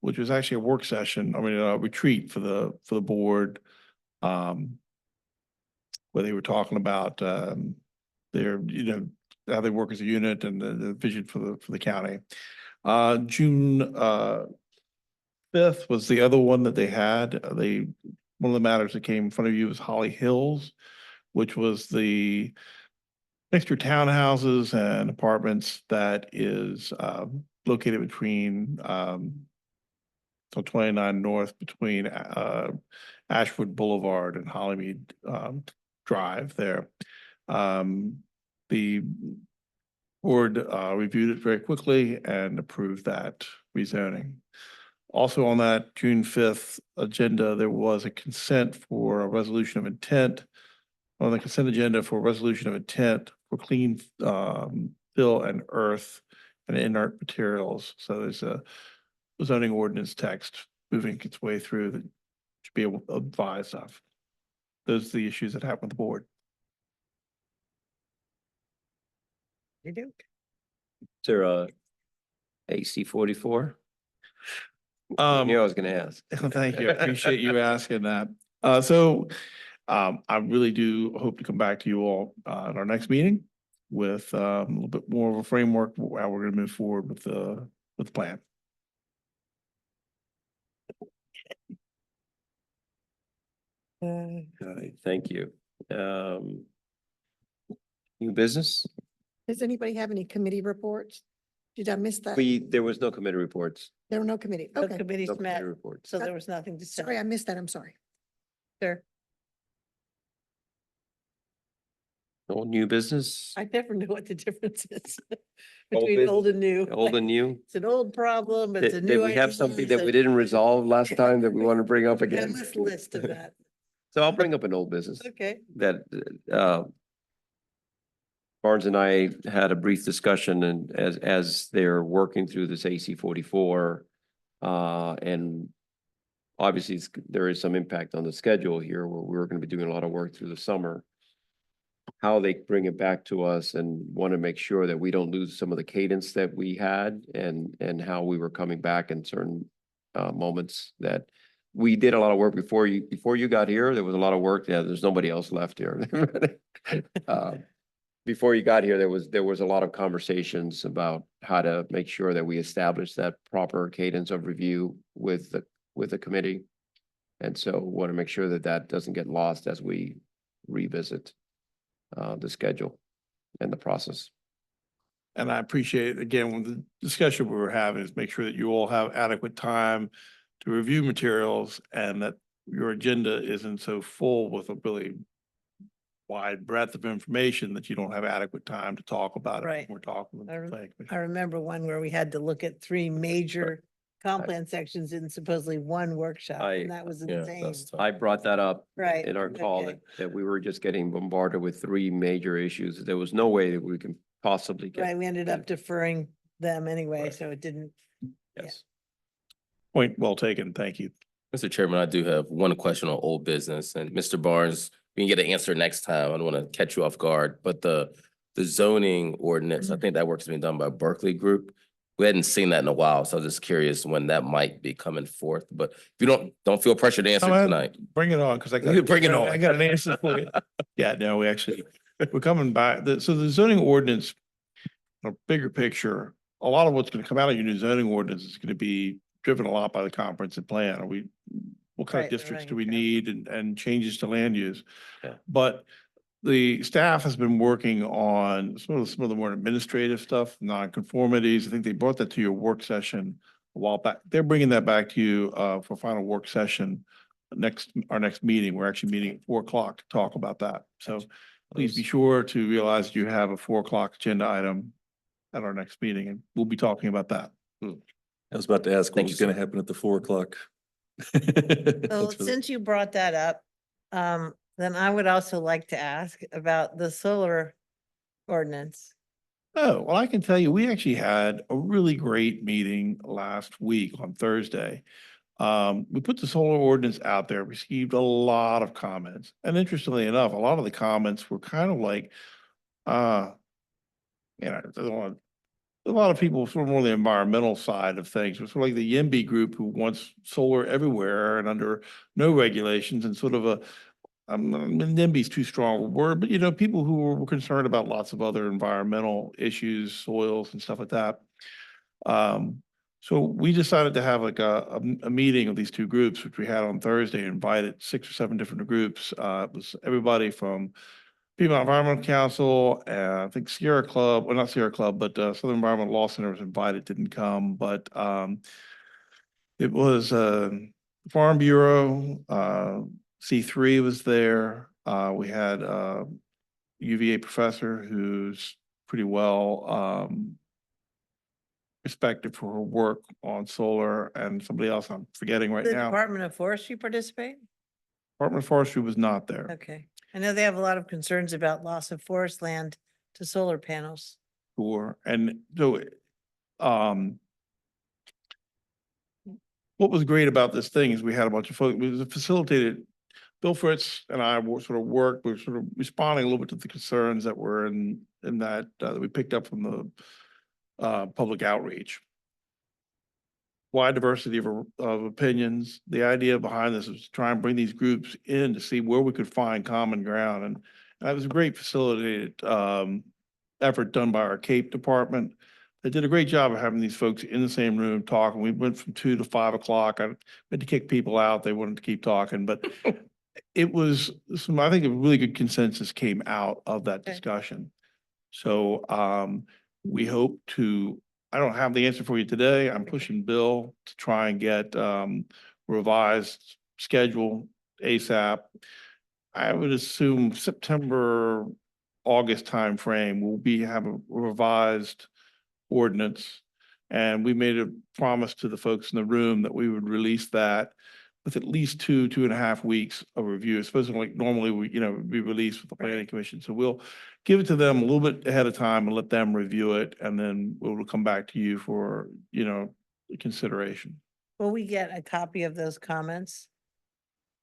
which was actually a work session, a retreat for the board. Where they were talking about, their, how they work as a unit and the vision for the county. June, 5th was the other one that they had. One of the matters that came in front of you was Holly Hills, which was the mixture townhouses and apartments that is located between till 29 North between Ashwood Boulevard and Hollymead Drive there. The board reviewed it very quickly and approved that rezoning. Also on that June 5th agenda, there was a consent for a resolution of intent. On the consent agenda for resolution of intent for clean fill and earth and inert materials. So there's a zoning ordinance text moving its way through that should be able to advise of. Those are the issues that happen with the board. You do. Is there a AC 44? You Um, knew I was gonna ask. Thank you. I appreciate you asking that. I really do hope to come back to you all at our next meeting with a little bit more of a framework for how we're gonna move forward with the plan. All right, thank you. New business? Does anybody have any committee reports? Did I miss that? There was no committee reports. There were no committee. The Okay. committees No met, committee reports. so there was nothing to say. Sorry, I missed that. I'm sorry. Sure. No new business? I never know what the difference is Old between business, old and new. Old and new? It's an old problem, it's a Did new. we have idea, something that we it's didn't resolve last time that we want to bring up a again? endless list of that. So I'll bring up an old business Okay. that Barnes and I had a brief discussion, and as they're working through this AC 44, and obviously there is some impact on the schedule here where we're going to be doing a lot of work through the summer. How they bring it back to us and want to make sure that we don't lose some of the cadence that we had and how we were coming back in certain moments that we did a lot of work before you got here. There was a lot of work. Yeah, there's nobody else left here. Before you got here, there was a lot of conversations about how to make sure that we establish that proper cadence of review with the committee. And so want to make sure that that doesn't get lost as we revisit the schedule and the process. And I appreciate, again, when the discussion we were having is make sure that you all have adequate time to review materials and that your agenda isn't so full with a really wide breadth of information that you don't have adequate time to talk about it. Right. We're talking. with the planning commission. I remember one where we had to look at three major comp plan sections in supposedly one workshop, and that was insane. I brought that up Right. in our call okay. that we were just getting bombarded with three major issues. There was no way that we can possibly get. Right, we ended up deferring them anyway, so it didn't. Yes. Point well taken. Thank you. Mr. Chairman, I do have one question on old business, and Mr. Barnes, we can get an answer next time. I don't want to catch you off guard, but the zoning ordinance, I think that work is being done by Berkeley Group. We hadn't seen that in a while, so I was just curious when that might be coming forth, but if you don't feel pressured to answer Go ahead. tonight. Bring it on, because I got. Bring it on. I got an answer for you. Yeah, no, we're coming back. So the zoning ordinance, a bigger picture, a lot of what's going to come out of your new zoning ordinance is going to be driven a lot by the comprehensive plan. What kind of Right, districts do right, we need and changes to land use? Yeah. But the staff has been working on some of the more administrative stuff, nonconformities. I think they brought that to your work session a while back. They're bringing that back to you for final work session. Our next meeting, we're actually meeting at 4 o'clock to talk about that. So please be sure to realize you have a 4 o'clock agenda item at our next meeting, and we'll be talking about that. I was about to ask what Thank was you, going to sir. happen at the 4 o'clock. So That's really- since you brought that up, then I would also like to ask about the solar ordinance. Oh, well, I can tell you, we actually had a really great meeting last week on Thursday. We put the solar ordinance out there, received a lot of comments. And interestingly enough, a lot of the comments were kind of like, a lot of people sort of more on the environmental side of things. It's sort of like the YIMBY group who wants solar everywhere and under no regulations and sort of a, NIMBY's too strong a word, but people who were concerned about lots of other environmental issues, soils and stuff like that. So we decided to have like a meeting of these two groups, which we had on Thursday, invited 6 or 7 different groups. It was everybody from Piedmont Environmental Council, I think Sierra Club, well, not Sierra Club, but Southern Environmental Law Center was invited, didn't come, but It was Farm Bureau, C3 was there. We had UVA professor who's pretty well respected for her work on solar, and somebody else I'm forgetting right The now. Department of Forestry participate? Department of Forestry was not there. Okay. I know they have a lot of concerns about loss of forest land to solar panels. Sure. And so, what was great about this thing is we had a bunch of folks, it was facilitated. Bill Fritz and I were sort of worked, we were sort of responding a little bit to the concerns that were in that, that we picked up from the public outreach. Wide diversity of opinions. The idea behind this was to try and bring these groups in to see where we could find common ground. And that was a great facilitated effort done by our Cape department. They did a great job of having these folks in the same room talking. We went from 2 to 5 o'clock. I had to kick people out. They wanted to keep talking, but it was some, I think a really good consensus came out of that discussion. So we hope to, I don't have the answer for you today. I'm pushing Bill to try and get revised schedule ASAP. I would assume September, August timeframe will have a revised ordinance. And we made a promise to the folks in the room that we would release that with at least 2.5 weeks of review. It's supposed to, like, normally we, be released with the planning commission. So we'll give it to them a little bit ahead of time and let them review it. And then we'll come back to you for, consideration. Will we get a copy of those comments?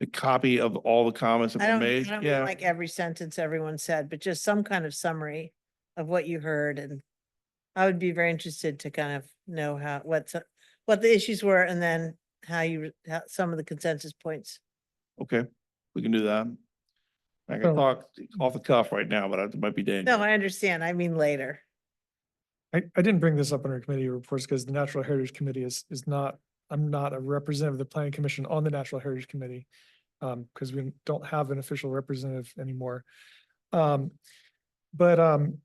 A copy of all the comments that I were don't, made. I don't mean Yeah. like every sentence everyone said, but just some kind of summary of what you heard. And I would be very interested to kind of know what the issues were, and then how some of the consensus points. Okay, we can do that. I can So- talk off the cuff right now, but it might be dangerous. No, I understand. I mean later. I didn't bring this up in our committee reports because the Natural Heritage Committee is not, I'm not a representative of the Planning Commission on the Natural Heritage Committee. Because we don't have an official representative anymore. But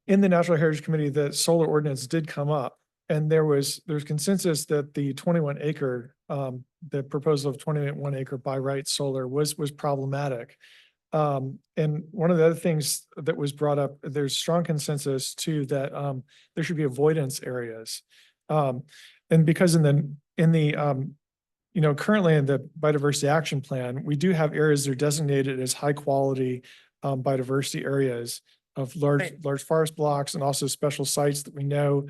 in the Natural Heritage Committee, the solar ordinance did come up. And there's consensus that the 21 acre, the proposal of 21 acre by right solar was problematic. And one of the other things that was brought up, there's strong consensus too, that there should be avoidance areas. And because in the currently in the biodiversity action plan, we do have areas that are designated as high quality biodiversity areas of large forest blocks, and also special sites that we know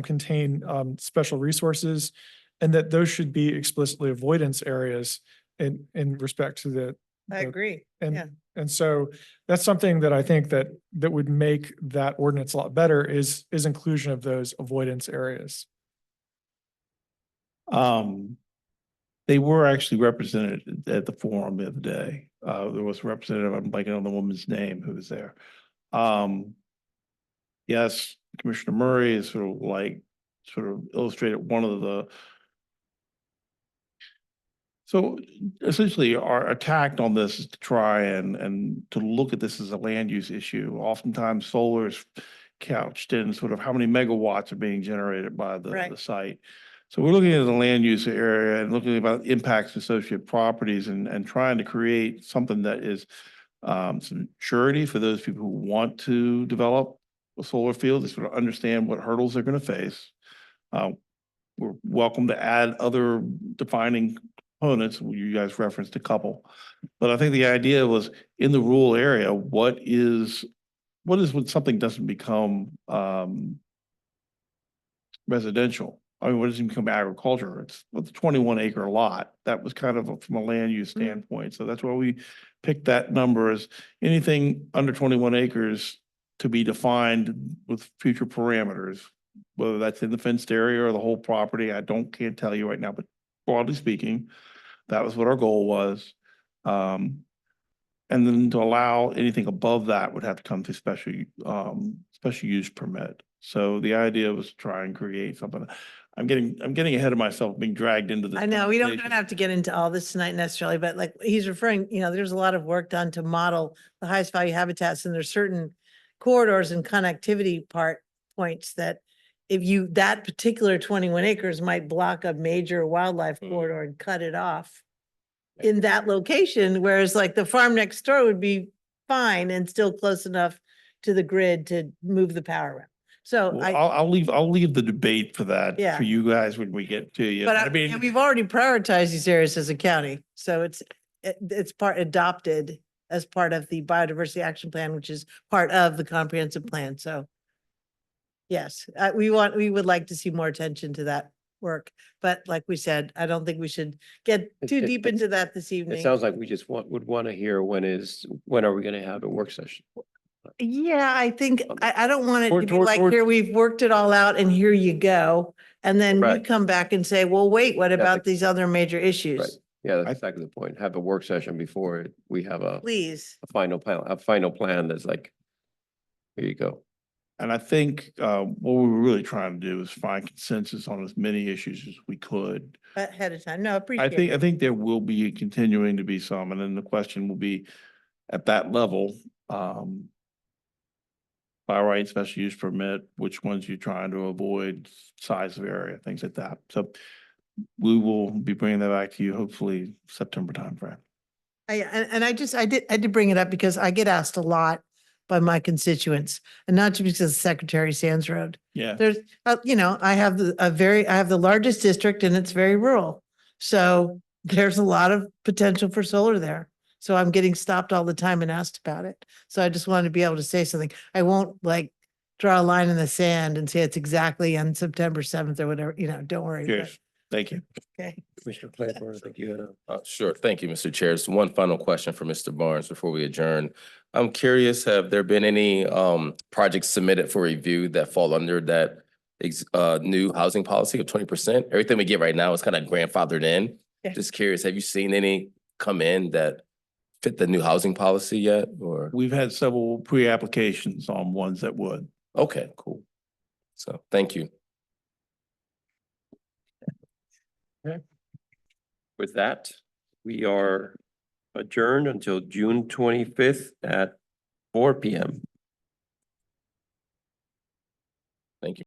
contain special resources, and that those should be explicitly avoidance areas in respect to the. I agree. And so that's something that I think that would make that ordinance a lot better is inclusion of those avoidance areas. They were actually represented at the forum the other day. There was a representative, I'm blanking on the woman's name, who was there. Yes, Commissioner Murray is sort of illustrated one of the. So essentially our attack on this is to try and to look at this as a land use issue. Oftentimes solar is couched in sort of how many megawatts are being generated by the site. So we're looking at the land use area and looking about impacts to associated properties and trying to create something that is some surety for those people who want to develop a solar field, to sort of understand what hurdles they're going to face. We're welcome to add other defining components. You guys referenced a couple, but I think the idea was in the rural area, what is when something doesn't become residential? I mean, what doesn't become agriculture? It's with the 21 acre lot. That was kind of from a land use standpoint. So that's why we picked that number as anything under 21 acres to be defined with future parameters, whether that's in the fenced area or the whole property. Can't tell you right now, but broadly speaking, that was what our goal was. And then to allow anything above that would have to come to special use permit. So the idea was to try and create something. I'm getting ahead of myself, being dragged into this. I know, we don't conversation. have to get into all this tonight necessarily, but like he's referring, there's a lot of work done to model the highest value habitats, and there's certain corridors and connectivity points that if you, that particular 21 acres might block a major wildlife corridor and cut it off in that location, whereas like the farm next door would be fine and still close enough to the grid to move the power around. So Well, I, I'll leave the debate for that, Yeah. for you guys when we get to you. but I and mean, we've already prioritized these areas as a county, so it's part adopted as part of the biodiversity action plan, which is part of the comprehensive plan, so. Yes, we would like to see more attention to that work, but like we said, I don't think we should get too deep into that this It evening. sounds like we just would want to hear when are we going to have a work session? Yeah, I think, I don't want it to Toward- be toward- like, toward- here, we've worked it all out and here you go. And then you Right. come back and say, well, wait, what That's about these other major Right. issues? Yeah, that's exactly the point. Have a work session before we have a Please. final plan that's like, here you go. and I think, what we were really trying to do is find consensus on as many issues as we could. Ahead of time. No, appreciate I it. think there will be continuing to be some, and then the question will be at that level, by right, special use permit, which ones you're trying to avoid, size of area, things like that. So we will be bringing that back to you hopefully September timeframe. And I did bring it up because I get asked a lot by my constituents, and not just because of Secretary Sands Road. Yeah. There's, I have the largest district and it's very rural. So there's a lot of potential for solar there. So I'm getting stopped all the time and asked about it. So I just wanted to be able to say something. I won't like draw a line in the sand and say it's exactly on September 7th or whatever, don't worry. about Cheers. it. Thank you. Okay. Commissioner Claiborne, I think you had Sure. Thank you, Mr. Chair. Just one final question for Mr. Barnes before we adjourn. I'm curious, have there been any projects submitted for review that fall under that new housing policy of 20%? Everything we get right now is kind of grandfathered in. Yeah. Just curious, have you seen any come in that fit the new housing policy yet, or? We've had several pre-applications on ones that would. Okay, cool. So, thank you. With that, we are adjourned until June 25th at 4 p.m. Thank you.